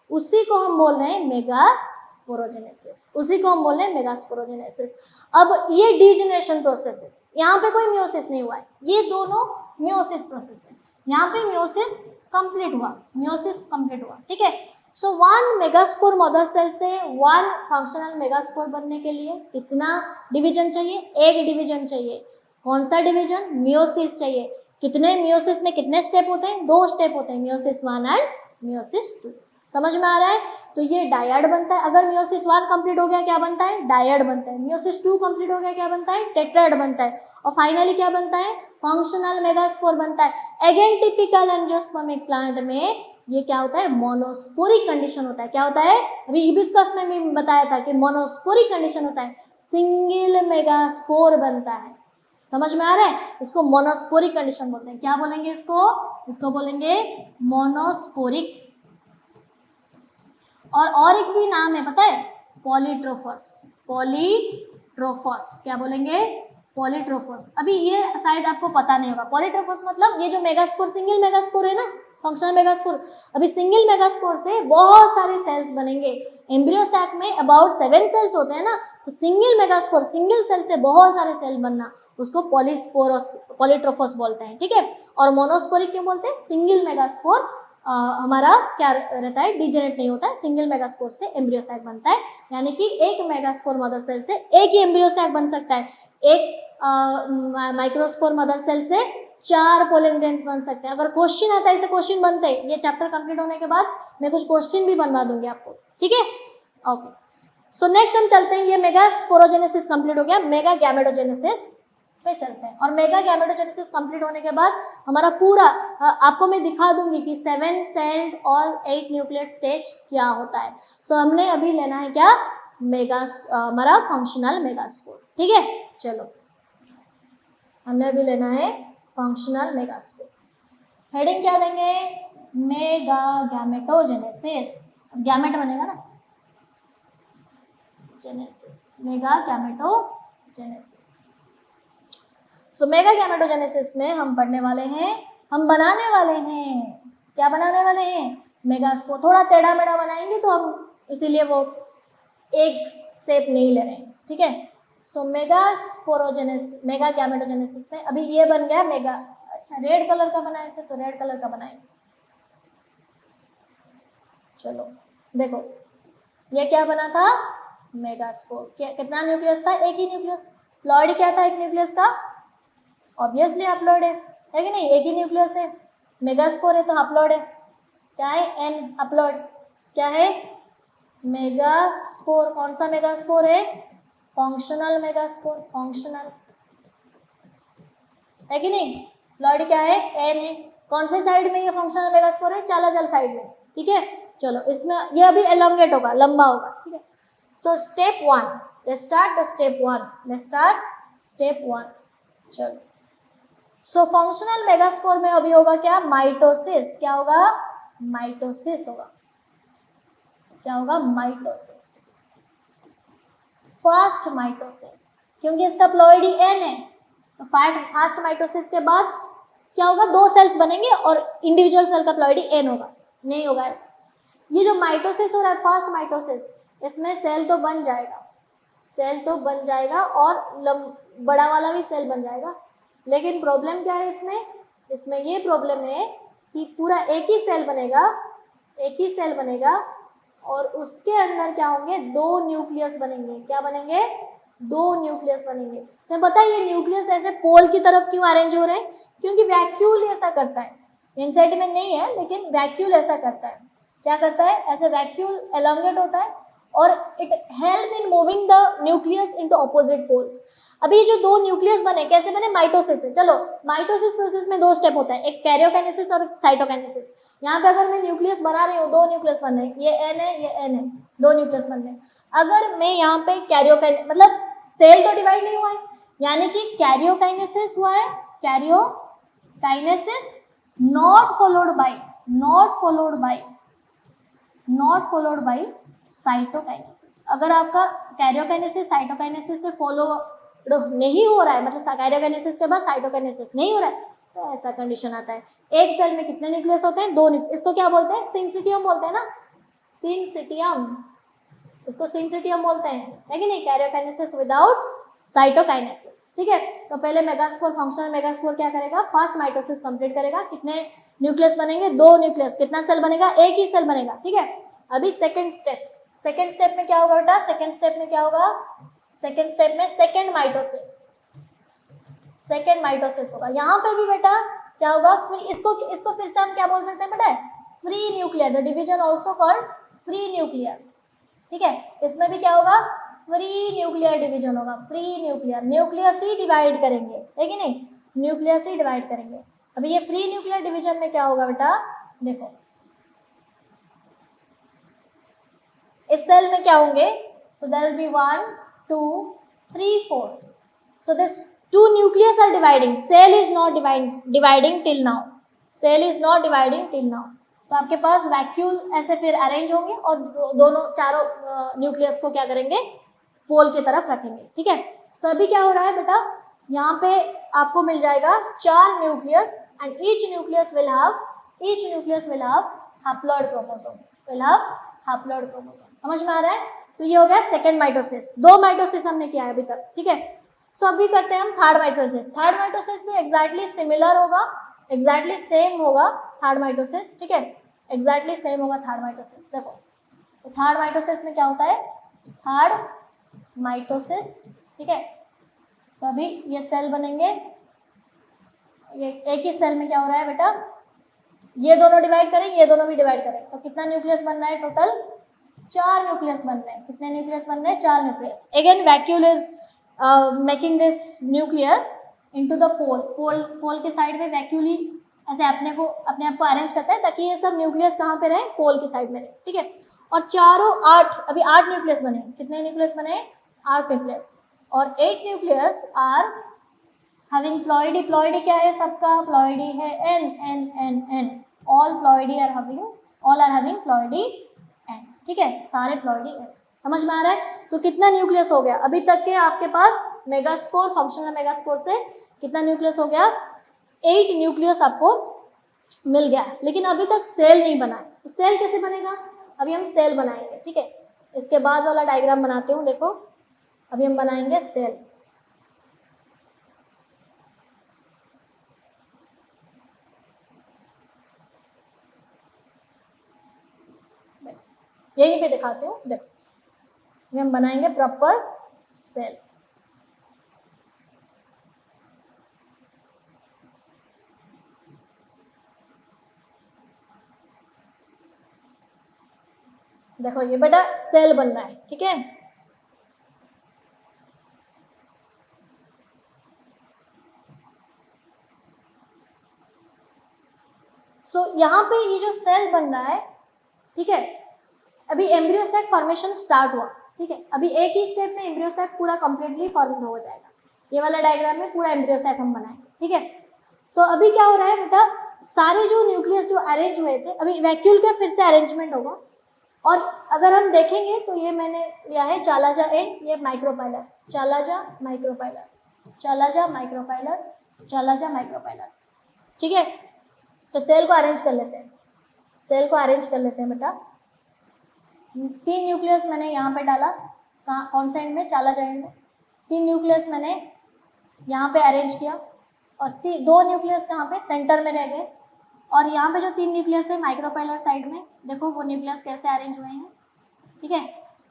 उसी को हम बोल रहे हैं मेगास्पोरोजेनेसिस, उसी को हम बोल रहे हैं मेगास्पोरोजेनेसिस। अब ये डीजेनरेशन प्रोसेस है, यहाँ पे कोई मियोसिस नहीं हुआ है, ये दोनों मियोसिस प्रोसेस है। यहाँ पे मियोसिस कंप्लीट हुआ, मियोसिस कंप्लीट हुआ, ठीक है। सो 1 मेगास्पोर मदर सेल से 1 फंक्शनल मेगास्पोर बनने के लिए कितना डिवीजन चाहिए? एक डिवीजन चाहिए। कौन सा डिवीजन? मियोसिस चाहिए। कितने मियोसिस में कितने स्टेप होते हैं? 2 स्टेप होते हैं, मियोसिस 1 एंड मियोसिस 2। समझ में आ रहा है? तो ये डायड बनता है। अगर मियोसिस 1 कंप्लीट हो गया क्या बनता है? डायड बनता है। मियोसिस 2 कंप्लीट हो गया क्या बनता है? टेट्राइड बनता है। और फाइनली क्या बनता है? फंक्शनल मेगास्पोर बनता है। अगेन टिपिकल एंजियोस्पर्मिक प्लांट में ये क्या होता है? मोनोस्पोरिक कंडीशन होता है। क्या होता है? अभी हिबिस्कस में भी बताया था कि मोनोस्पोरिक कंडीशन होता है, सिंगल मेगास्पोर बनता है। समझ में आ रहा है? इसको मोनोस्पोरिक कंडीशन बोलते हैं। क्या बोलेंगे इसको? इसको बोलेंगे मोनोस्पोरिक। और एक भी नाम है पता है? पॉलीट्रोफस, पॉलीट्रोफस। क्या बोलेंगे? पॉलीट्रोफस। अभी ये शायद आपको पता नहीं होगा। पॉलीट्रोफस मतलब ये जो मेगास्पोर, सिंगल मेगास्पोर है ना, फंक्शनल मेगास्पोर, अभी सिंगल मेगास्पोर से बहुत सारे सेल्स बनेंगे। एम्ब्रियो सैक में अबाउट 7 सेल्स होते हैं ना, तो सिंगल मेगास्पोर, सिंगल सेल से बहुत सारे सेल बनना, उसको पॉलीस्पोरस, पॉलीट्रोफस बोलते हैं, ठीक है। और मोनोस्पोरिक क्यों बोलते हैं? सिंगल मेगास्पोर हमारा क्या रहता है? डीजेनरेट नहीं होता है, सिंगल मेगास्पोर से एम्ब्रियो सैक बनता है। यानी कि एक मेगास्पोर मदर सेल से एक ही एम्ब्रियो सैक बन सकता है। एक माइक्रोस्पोर मदर सेल से 4 पोलन ग्रेन्स बन सकते हैं। अगर क्वेश्चन आता है, ऐसे क्वेश्चन बनते हैं, ये चैप्टर कंप्लीट होने के बाद मैं कुछ क्वेश्चन भी बनवा दूंगी आपको, ठीक है। ओके, सो नेक्स्ट हम चलते हैं, ये मेगास्पोरोजेनेसिस कंप्लीट हो गया, मेगा गैमेटोजेनेसिस पे चलते हैं। और मेगा गैमेटोजेनेसिस कंप्लीट होने के बाद हमारा पूरा आपको मैं दिखा दूंगी कि 7 सेल्ड और 8 न्यूक्लियस स्टेज क्या होता है। सो हमने अभी लेना है क्या? हमारा फंक्शनल मेगास्पोर, ठीक है। चलो, हमने अभी लेना है फंक्शनल मेगास्पोर। हेडिंग क्या देंगे? Mega gametogenesis. गैमेट बनेगा ना, जेनेसिस, मेगा गैमेटोजेनेसिस। सो मेगा गैमेटोजेनेसिस में हम पढ़ने वाले हैं, हम बनाने वाले हैं, क्या बनाने वाले हैं? मेगास्पोर। थोड़ा टेढ़ा मेढ़ा बनाएंगे तो हम इसीलिए वो एक शेप नहीं ले रहे हैं, ठीक है। सो मेगास्पोरोजेनेसिस, मेगा गैमेटोजेनेसिस में अभी ये बन गया मेगा। अच्छा, रेड कलर का बनाए थे तो रेड कलर का बनाएंगे। चलो देखो, ये क्या बना था? मेगास्पोर। कितना न्यूक्लियस था? एक ही न्यूक्लियस। प्लॉइड क्या था? एक न्यूक्लियस था, ऑब्वियसली हप्लॉइड है कि नहीं? एक ही न्यूक्लियस है, मेगास्पोर है तो हप्लॉइड है। क्या है? एन हप्लॉइड। क्या है? मेगास्पोर। कौन सा मेगास्पोर है? फंक्शनल मेगास्पोर, फंक्शनल है कि नहीं? प्लॉइडी क्या है, एन है। कौन से साइड में ये फंक्शनल मेगास्पोर है, चालाजल साइड में, ठीक है। चलो इसमें ये अभी एलोंगेट होगा, लंबा होगा, ठीक है। So step 1, let's start the step 1, let's start step 1। चलो सो फंक्शनल मेगास्पोर में अभी होगा क्या, माइटोसिस। क्या होगा, माइटोसिस होगा। क्या होगा, माइटोसिस, फास्ट माइटोसिस, क्योंकि इसका प्लॉइडी एन है। तो फास्ट माइटोसिस के बाद क्या होगा, 2 सेल्स बनेंगे और इंडिविजुअल सेल का प्लॉइडी एन होगा। नहीं होगा ऐसा। ये जो माइटोसिस हो रहा है, फास्ट माइटोसिस, इसमें सेल तो बन जाएगा, सेल तो बन जाएगा और बड़ा वाला भी सेल बन जाएगा। लेकिन प्रॉब्लम क्या है इसमें, इसमें ये प्रॉब्लम है कि पूरा एक ही सेल बनेगा, एक ही सेल बनेगा और उसके अंदर क्या होंगे, 2 न्यूक्लियस बनेंगे। क्या बनेंगे, 2 न्यूक्लियस बनेंगे। तो पता है ये न्यूक्लियस ऐसे पोल की तरफ क्यों अरेंज हो रहे हैं, क्योंकि वैक्यूल ऐसा करता है। इंसेट में नहीं है लेकिन वैक्यूल ऐसा करता है। क्या करता है, ऐसे वैक्यूल एलोंगेट होता है और it help in moving the nucleus into opposite poles. अभी जो 2 न्यूक्लियस बने, कैसे बने, माइटोसिस से। चलो माइटोसिस प्रोसेस में 2 स्टेप होता है, एक कैरियोकाइनेसिस और साइटोकाइनेसिस। यहाँ पे अगर मैं न्यूक्लियस बना रही हूँ, 2 न्यूक्लियस बन रहे हैं, ये एन है, ये एन है, 2 न्यूक्लियस बन रहे हैं। अगर मैं यहाँ पे कैरियोकाइनेसिस, मतलब सेल तो डिवाइड नहीं हुआ है, यानी कि कैरियोकाइनेसिस हुआ है, karyokinesis not followed by cytokinesis. अगर आपका कैरियोकाइनेसिस साइटोकाइनेसिस से फॉलो नहीं हो रहा है, मतलब कैरियोकाइनेसिस के बाद साइटोकाइनेसिस नहीं हो रहा है, तो ऐसा कंडीशन आता है। एक सेल में कितने न्यूक्लियस होते हैं, 2 इसको क्या बोलते हैं, सिंसिटियम बोलते हैं ना, सिंसिटियम, इसको सिंसिटियम बोलते हैं, है कि नहीं, कैरियोकाइनेसिस विदाउट साइटोकाइनेसिस, ठीक है। तो पहले मेगास्पोर, फंक्शनल मेगास्पोर क्या करेगा, फास्ट माइटोसिस कंप्लीट करेगा। कितने न्यूक्लियस बनेंगे, 2 न्यूक्लियस। कितना सेल बनेगा, एक ही सेल बनेगा, ठीक है। अभी सेकंड स्टेप में क्या होगा बेटा, सेकंड स्टेप में क्या होगा, सेकंड स्टेप में सेकंड माइटोसिस होगा। यहाँ पे भी बेटा क्या होगा, इसको फिर से हम क्या बोल सकते हैं बेटा, free nuclear, the division also called free nuclear, ठीक है। इसमें भी क्या होगा, फ्री न्यूक्लियर डिवीजन होगा, फ्री न्यूक्लियर, न्यूक्लियस ही डिवाइड करेंगे, है कि नहीं, न्यूक्लियस ही डिवाइड करेंगे। अभी ये फ्री न्यूक्लियर डिवीजन में क्या होगा बेटा, देखो इस सेल में क्या होंगे, so there will be 1 2 3 4, so this 2 nucleus are dividing, cell is not dividing till now, तो आपके पास वैक्यूल ऐसे फिर अरेंज होंगे और दोनों चारों न्यूक्लियस को क्या करेंगे, पोल की तरफ रखेंगे, ठीक है। तो अभी क्या हो रहा है बेटा, यहाँ पे आपको मिल जाएगा 4 nucleus and each nucleus will have haploid chromosome, समझ में आ रहा है। तो ये हो गया सेकंड माइटोसिस। 2 माइटोसिस हमने किया है अभी तक, ठीक है। सो अभी करते हैं हम थर्ड माइटोसिस भी एग्जैक्टली सिमिलर होगा, एग्जैक्टली सेम होगा थर्ड माइटोसिस, ठीक है, एग्जैक्टली सेम होगा थर्ड माइटोसिस। देखो तो थर्ड माइटोसिस में क्या होता है, थर्ड माइटोसिस, ठीक है। तो अभी ये सेल बनेंगे, ये एक ही सेल में क्या हो रहा है बेटा, ये दोनों डिवाइड करें, ये दोनों भी डिवाइड करें, तो कितना न्यूक्लियस बन रहा है, टोटल 4 न्यूक्लियस बन रहे हैं। कितने न्यूक्लियस बन रहे हैं, 4 nucleus. Again vacuole is making this nucleus into the pole के साइड में वैक्यूल ही ऐसे अपने आप को अरेंज करता है ताकि ये सब न्यूक्लियस कहाँ पे रहे, पोल के साइड में रहे, ठीक है। और चारों 8 अभी 8 न्यूक्लियस बने, कितने न्यूक्लियस बने, 8 न्यूक्लियस, और 8 nucleus are having ploidy. Ploidy क्या है सबका, प्लॉइडी है n, all are having ploidy n, ठीक है, सारे प्लॉइडी n। समझ में आ रहा है। तो कितना न्यूक्लियस हो गया अभी तक के आपके पास मेगास्पोर, फंक्शनल मेगास्पोर से कितना न्यूक्लियस हो गया, 8 न्यूक्लियस आपको मिल गया। लेकिन अभी तक सेल नहीं बना है। तो सेल कैसे बनेगा, अभी हम सेल बनाएंगे, ठीक है। इसके बाद वाला डायग्राम बनाते हूँ, देखो अभी हम बनाएंगे सेल। यहीं पे दिखाते हूँ, देखो हम बनाएंगे प्रॉपर सेल। देखो ये बेटा सेल बन रहा है, ठीक है। सो यहाँ पे ये जो सेल बन रहा है, ठीक है, अभी एम्ब्रियो सैक फॉर्मेशन स्टार्ट हुआ, ठीक है, अभी एक ही स्टेप में एम्ब्रियो सैक पूरा कंप्लीटली फॉर्म हो जाएगा। ये वाला डायग्राम में पूरा एम्ब्रियो सैक हम बनाएंगे, ठीक है। तो अभी क्या हो रहा है बेटा, सारे जो न्यूक्लियस जो अरेंज हुए थे, अभी वैक्यूल का फिर से अरेंजमेंट होगा। और अगर हम देखेंगे तो ये मैंने लिया है चालाजा एंड, ये माइक्रोपाइलर, चालाजा माइक्रोपाइलर, चालाजा माइक्रोपाइलर, चालाजा माइक्रोपाइलर, ठीक है। तो सेल को अरेंज कर लेते हैं, सेल को अरेंज कर लेते हैं बेटा। 3 न्यूक्लियस मैंने यहाँ पे डाला, कहाँ, कौन सा एंड में, चालाजा एंड में। 3 न्यूक्लियस मैंने यहाँ पे अरेंज किया और 2 न्यूक्लियस कहाँ पे, सेंटर में रह गए। और यहाँ पे जो 3 न्यूक्लियस है माइक्रोपाइलर साइड में, देखो वो न्यूक्लियस कैसे अरेंज हुए हैं, ठीक है।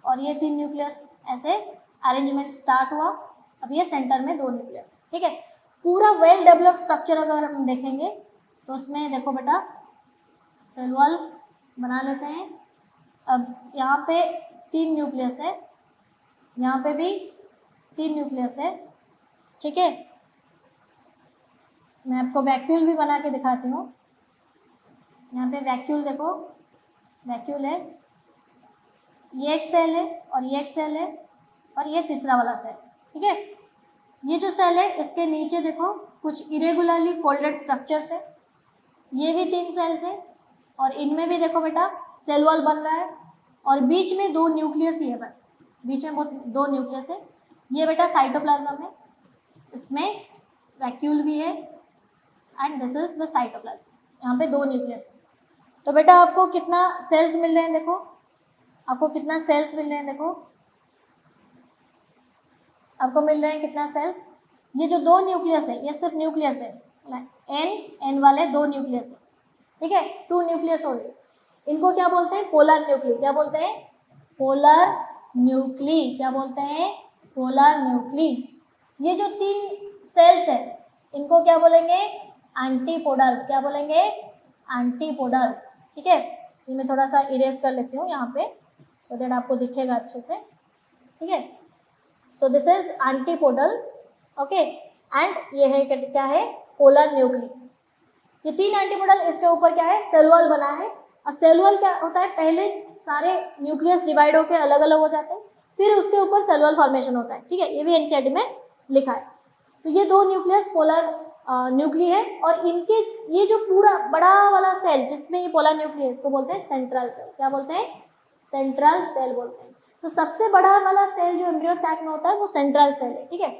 और ये 3 न्यूक्लियस ऐसे अरेंजमेंट स्टार्ट हुआ। अब ये सेंटर में 2 न्यूक्लियस, ठीक है। पूरा वेल डेवलप्ड स्ट्रक्चर अगर हम देखेंगे तो उसमें देखो बेटा, सेल वॉल बना लेते हैं। अब यहाँ पे 3 न्यूक्लियस है, यहाँ पे भी 3 न्यूक्लियस है, ठीक है। मैं आपको वैक्यूल भी बना के दिखाती हूँ। यहाँ पे वैक्यूल देखो, वैक्यूल है, ये एक सेल है और ये एक सेल है और ये तीसरा वाला सेल, ठीक है। ये जो सेल है इसके नीचे देखो कुछ इरेगुलरली फोल्डेड स्ट्रक्चर्स है, ये भी 3 सेल्स है और इनमें भी देखो बेटा सेल वॉल बन रहा है और बीच में 2 न्यूक्लियस ही है, बस बीच में वो 2 न्यूक्लियस है। ये बेटा साइटोप्लाज्म है, इसमें वैक्यूल भी है and this is the cytoplasm. यहाँ पे 2 न्यूक्लियस है। तो बेटा आपको कितना सेल्स मिल रहे हैं, देखो आपको कितना सेल्स मिल रहे हैं, देखो आपको मिल रहे हैं कितना सेल्स। ये जो 2 न्यूक्लियस है ये सिर्फ न्यूक्लियस है, एन वाले 2 न्यूक्लियस है, ठीक है, 2 न्यूक्लियस हो गए। इनको क्या बोलते हैं, पोलर न्यूक्ली, क्या बोलते हैं, पोलर न्यूक्ली, क्या बोलते हैं, पोलर न्यूक्ली। ये जो 3 सेल्स है इनको क्या बोलेंगे, एंटीपोडल्स, क्या बोलेंगे, एंटीपोडल्स, ठीक है। ये मैं थोड़ा सा इरेज कर लेती हूँ यहाँ पे सो दैट आपको दिखेगा अच्छे से, ठीक है। So this is antipodal, okay, and ये है क्या है, पोलर न्यूक्ली। ये 3 एंटीपोडल, इसके ऊपर क्या है, सेल वॉल बना है। और सेल वॉल क्या होता है, पहले सारे न्यूक्लियस डिवाइड होकर अलग अलग हो जाते हैं, फिर उसके ऊपर सेल वॉल फॉर्मेशन होता है, ठीक है। ये भी एनसीईआरटी में लिखा है। तो ये 2 न्यूक्लियस पोलर न्यूक्ली है और इनके ये जो पूरा बड़ा वाला सेल जिसमें ये पोलर न्यूक्ली है इसको बोलते हैं सेंट्रल सेल, क्या बोलते हैं, सेंट्रल सेल बोलते हैं। तो सबसे बड़ा वाला सेल जो एम्ब्रियो सैक में होता है वो सेंट्रल सेल है, ठीक है।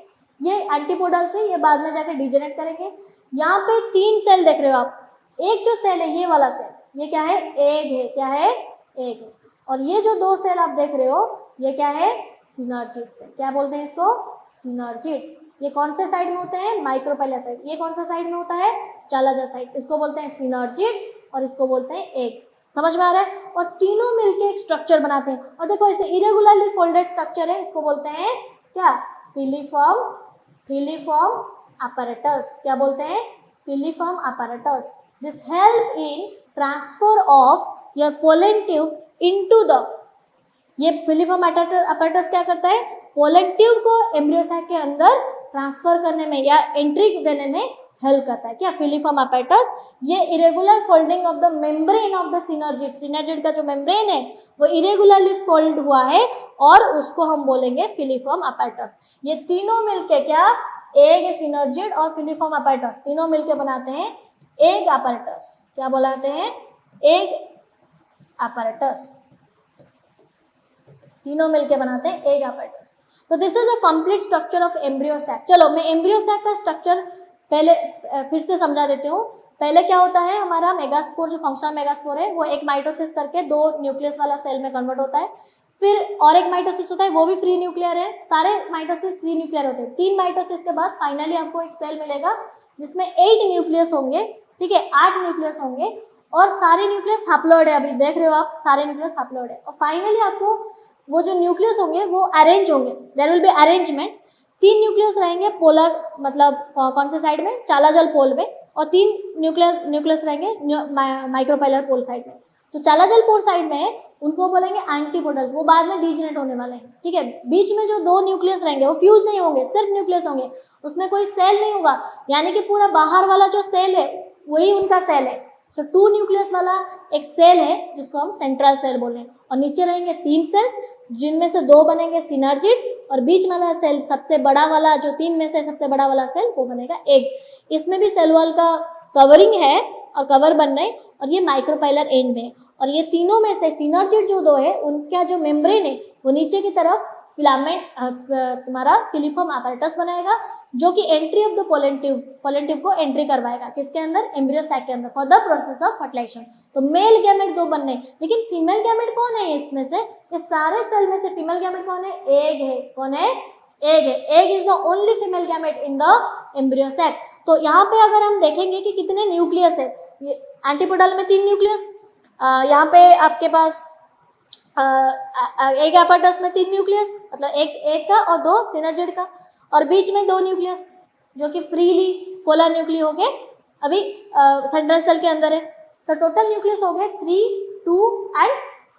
ये एंटीपोडल से ये बाद में जाकर डिजेनेरेट करेंगे। यहाँ पे 3 सेल देख रहे हो आप, एक जो सेल है ये वाला सेल, ये क्या है, एग है, क्या है, एग है। और ये जो 2 सेल आप देख रहे हो ये क्या है, सिनर्जिड्स है, क्या बोलते हैं इसको, सिनर्जिड्स। ये कौन से साइड में होते हैं, माइक्रोपाइलर साइड। ये कौन सा साइड में होता है, चालाजा साइड। इसको बोलते हैं सिनर्जिड्स और इसको बोलते हैं एग। समझ में आ रहा है। और तीनों मिलके एक स्ट्रक्चर बनाते हैं। और देखो ऐसे इरेगुलरली फोल्डेड स्ट्रक्चर है, इसको बोलते हैं क्या, फिलीफॉर्म, फिलीफॉर्म apparatus, क्या बोलते हैं, filiform apparatus। This help in transfer of your pollen tube into the, ये फिलीफॉर्म apparatus क्या करता है, पोलन ट्यूब को एम्ब्रियो सैक के अंदर ट्रांसफर करने में या एंट्री देने में हेल्प करता है, क्या, फिलीफॉर्म apparatus। ये irregular folding of the membrane of the synergid, synergid का जो मेम्ब्रेन है वो इरेगुलरली फोल्ड हुआ है और उसको हम बोलेंगे फिलीफॉर्म apparatus। ये तीनों मिलके क्या, एग, सिनर्जिड और फिलीफॉर्म apparatus तीनों मिलके बनाते हैं एग apparatus। क्या बोलाते हैं, एग apparatus, तीनों मिलके बनाते हैं एग apparatus। तो this is a complete structure of embryo sac. चलो मैं एम्ब्रियो सैक का स्ट्रक्चर पहले फिर से समझा देती हूँ। पहले क्या होता है, हमारा मेगास्पोर, जो फंक्शनल मेगास्पोर है वो एक माइटोसिस करके 2 न्यूक्लियस वाला सेल में कन्वर्ट होता है। फिर और एक माइटोसिस होता है, वो भी फ्री न्यूक्लियर है, सारे माइटोसिस फ्री न्यूक्लियर होते हैं। 3 माइटोसिस के बाद फाइनली आपको एक सेल मिलेगा जिसमें 8 न्यूक्लियस होंगे, ठीक है, 8 न्यूक्लियस होंगे और सारे न्यूक्लियस हैप्लॉइड है, अभी देख रहे हो आप, सारे न्यूक्लियस हैप्लॉइड है। और फाइनली आपको वो जो न्यूक्लियस होंगे वो अरेंज होंगे, there will be arrangement. 3 nucleus रहेंगे पोलर, मतलब कौन से साइड में, चालाजल पोल में, और 3 न्यूक्लियस रहेंगे माइक्रोपाइलर पोल साइड में। तो चालाजल पोल साइड में है उनको बोलेंगे एंटीपोडल्स, वो बाद में डीजेनेरेट होने वाले हैं, ठीक है। बीच में जो 2 न्यूक्लियस रहेंगे वो फ्यूज नहीं होंगे, सिर्फ न्यूक्लियस होंगे, उसमें कोई सेल नहीं होगा, यानी कि पूरा बाहर वाला जो सेल है वही उनका सेल है, सो 2 न्यूक्लियस वाला एक सेल है जिसको हम सेंट्रल सेल बोल रहे हैं, और नीचे रहेंगे 3 सेल्स जिनमें से 2 बनेंगे सिनर्जिड्स, और बीच वाला सेल सबसे बड़ा वाला जो 3 में से सबसे बड़ा वाला सेल वो बनेगा एग। इसमें भी सेल वॉल का कवरिंग है और कवर बन रहे हैं, और ये माइक्रोपाइलर एंड में है। और ये तीनों में से सिनर्जिड जो 2 है उनका जो मेम्ब्रेन है वो नीचे की तरफ फिलामेंट तुम्हारा फिलिफॉर्म apparatus बनाएगा, जो कि entry of the pollen tube को एंट्री करवाएगा किसके अंदर, एम्ब्रियो सैक के अंदर, for the process of fertilization. तो मेल गैमेट 2 बनने, लेकिन फीमेल गैमेट कौन है इसमें से, ये सारे सेल में से फीमेल गैमेट कौन है, एग है। कौन है, एग है। Egg is the only female gamete in the embryo sac. तो यहाँ पे अगर हम देखेंगे कि कितने न्यूक्लियस है, एंटीपोडल में 3 न्यूक्लियस, यहाँ पे आपके पास एक apparatus में 3 न्यूक्लियस, मतलब एक का और 2 सिनर्जिड का, और बीच में 2 न्यूक्लियस जो कि फ्रीली पोलर न्यूक्लियस हो गए अभी सेंट्रल सेल के अंदर है। तो टोटल न्यूक्लियस हो गए 3, 2 एंड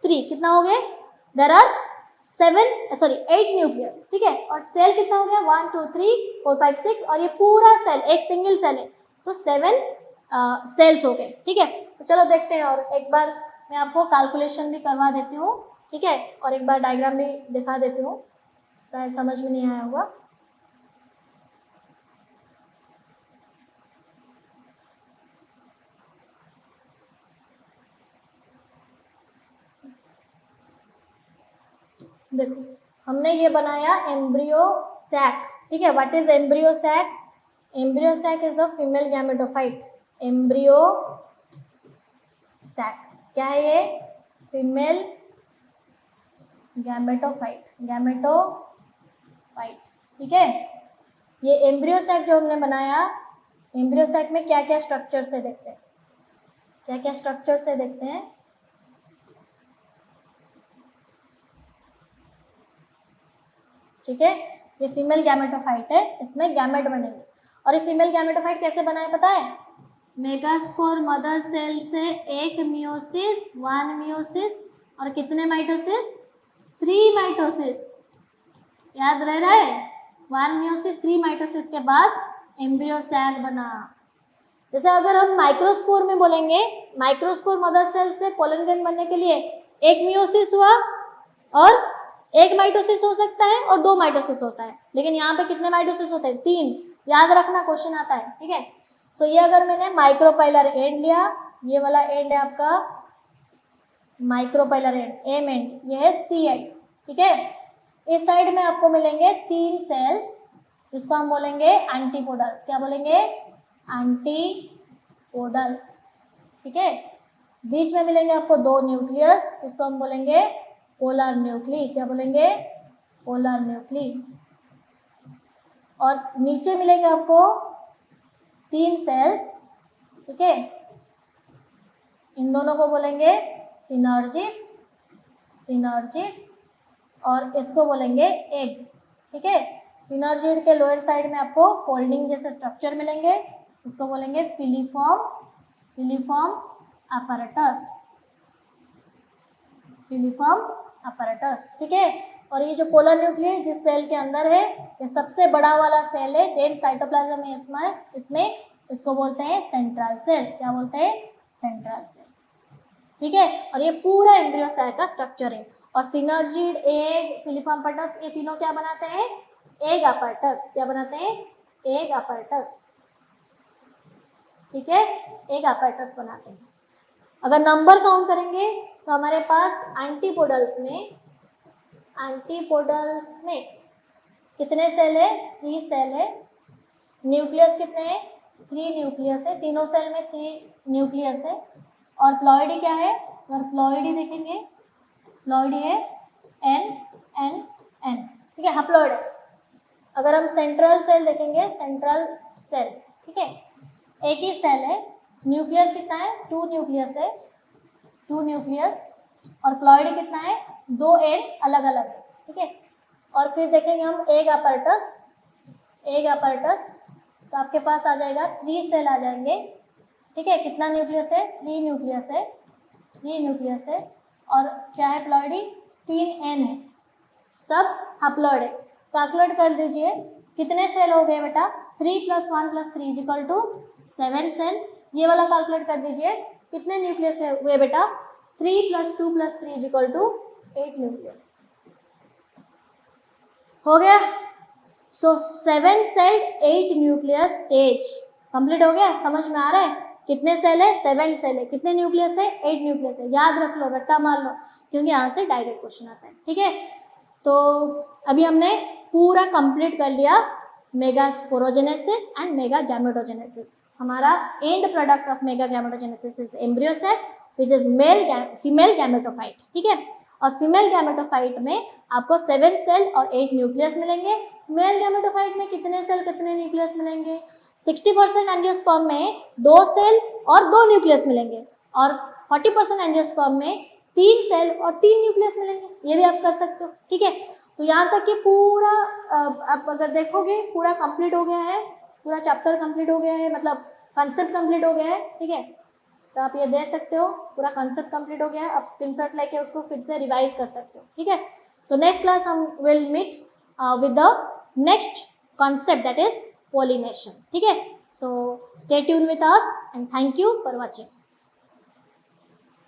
3। कितना हो गए, देयर आर 8 न्यूक्लियस, ठीक है। और सेल कितना हो गया, 1 2 3 4 5 6, और ये पूरा सेल एक सिंगल सेल है, तो 7 सेल्स हो गए, ठीक है। तो चलो देखते हैं, और एक बार मैं आपको कैलकुलेशन भी करवा देती हूँ, ठीक है, और एक बार डायग्राम भी दिखा देती हूँ, शायद समझ में नहीं आया होगा। देखो हमने ये बनाया एम्ब्रियो सैक, ठीक है। What is embryo sac, embryo sac is the female gametophyte. Embryo sac क्या है, ये फीमेल गैमेटोफाइट, ठीक है। ये एम्ब्रियो सैक जो हमने बनाया, एम्ब्रियो सैक में क्या क्या स्ट्रक्चर से देखते हैं, क्या क्या स्ट्रक्चर से देखते हैं। ठीक है, ये फीमेल गैमेटोफाइट है, इसमें गैमेट बनेंगे। और ये फीमेल गैमेटोफाइट कैसे बनाए पता है, मेगास्पोर मदर सेल से एक मियोसिस, 1 मियोसिस, और कितने माइटोसिस, 3 माइटोसिस। याद रह रहा है, 1 मियोसिस 3 माइटोसिस के बाद एम्ब्रियो सैक बना। जैसे अगर हम माइक्रोस्पोर में बोलेंगे, माइक्रोस्पोर मदर सेल से पोलन ग्रेन बनने के लिए एक मियोसिस हुआ, और एक माइटोसिस हो सकता है और 2 माइटोसिस होता है, लेकिन यहाँ पे कितने माइटोसिस होते हैं, 3। याद रखना, क्वेश्चन आता है, ठीक है। सो ये अगर मैंने माइक्रोपाइलर एंड लिया, ये वाला एंड है आपका माइक्रोपाइलर एंड, एम एंड, ये है सी एंड, ठीक है। इस साइड में आपको मिलेंगे 3 सेल्स जिसको हम बोलेंगे एंटीपोडल्स। क्या बोलेंगे, एंटीपोडल्स, ठीक है। बीच में मिलेंगे आपको 2 न्यूक्लियस जिसको हम बोलेंगे पोलर न्यूक्ली। क्या बोलेंगे, पोलर न्यूक्ली। और नीचे मिलेंगे आपको 3 सेल्स, ठीक है। इन दोनों को बोलेंगे सिनर्जिड्स, और इसको बोलेंगे एग, ठीक है। सिनर्जिड के लोअर साइड में आपको फोल्डिंग जैसे स्ट्रक्चर मिलेंगे, इसको बोलेंगे फिलीफॉर्म apparatus, ठीक है। और ये जो पोलर न्यूक्लियस जिस सेल के अंदर है, ये सबसे बड़ा वाला सेल है, डेड साइटोप्लाज्म है इसमें, इसको बोलते हैं सेंट्रल सेल। क्या बोलते हैं, सेंट्रल सेल, ठीक है। और ये पूरा एम्ब्रियो सैक का स्ट्रक्चर है। और सिनर्जिड, एग, फिलीफॉर्म apparatus, ये तीनों क्या बनाते हैं, एग apparatus। क्या बनाते हैं, एग apparatus, ठीक है, एग apparatus बनाते हैं। अगर नंबर काउंट करेंगे तो हमारे पास एंटीपोडल्स में कितने सेल है, 3 सेल है। न्यूक्लियस कितने हैं, 3 न्यूक्लियस है, तीनों सेल में 3 न्यूक्लियस है। और प्लॉइडी क्या है, अगर प्लॉइडी देखेंगे, प्लॉइडी है N, ठीक है, हैप्लॉइड। अगर हम सेंट्रल सेल देखेंगे, सेंट्रल सेल, ठीक है, एक ही सेल है, न्यूक्लियस कितना है, 2 न्यूक्लियस है, 2 न्यूक्लियस, और प्लॉइडी कितना है, 2 एंड अलग अलग है, ठीक है। और फिर देखेंगे हम एग apparatus, तो आपके पास आ जाएगा 3 सेल आ जाएंगे, ठीक है। कितना न्यूक्लियस है, 3 न्यूक्लियस है, और क्या है प्लॉइडी, 3 एन है, सब हैप्लॉइड है। कैलकुलेट कर दीजिए कितने सेल हो गए बेटा, 3 + 1 + 3 = 7 सेल। ये वाला कैलकुलेट कर दीजिए, कितने न्यूक्लियस हुए बेटा? 3 + 2 + 3 = 8 न्यूक्लियस हो गया। सो 7 सेल 8 न्यूक्लियस स्टेज कंप्लीट हो गया। समझ में आ रहा है? कितने सेल है? 7 सेल है। कितने न्यूक्लियस है? 8 न्यूक्लियस है। याद रख लो, रट्टा मार लो, क्योंकि यहाँ से डायरेक्ट क्वेश्चन आता है। ठीक है, तो अभी हमने पूरा कंप्लीट कर लिया megasporogenesis and megagametogenesis. हमारा end product of megagametogenesis is embryo sac which is female gametophyte. ठीक है, और फीमेल गैमेटोफाइट में आपको 7 सेल और 8 न्यूक्लियस मिलेंगे। मेल गैमेटोफाइट में कितने सेल कितने न्यूक्लियस मिलेंगे? 60% एंजियोस्पर्म में 2 सेल और 2 न्यूक्लियस मिलेंगे, और 40% एंजियोस्पर्म में 3 सेल और 3 न्यूक्लियस मिलेंगे। ये भी आप कर सकते हो। ठीक है, तो यहाँ तक कि पूरा आप अगर देखोगे पूरा कंप्लीट हो गया है, पूरा चैप्टर कंप्लीट हो गया है, मतलब कंसेप्ट कंप्लीट हो गया है। ठीक है, तो आप ये दे सकते हो, पूरा कंसेप्ट कंप्लीट हो गया है। आप स्क्रीनशॉट लेके उसको फिर से रिवाइज कर सकते हो। ठीक है, सो नेक्स्ट क्लास हम will meet with the next concept that is pollination. ठीक है, so stay tune with us and thank you for watching.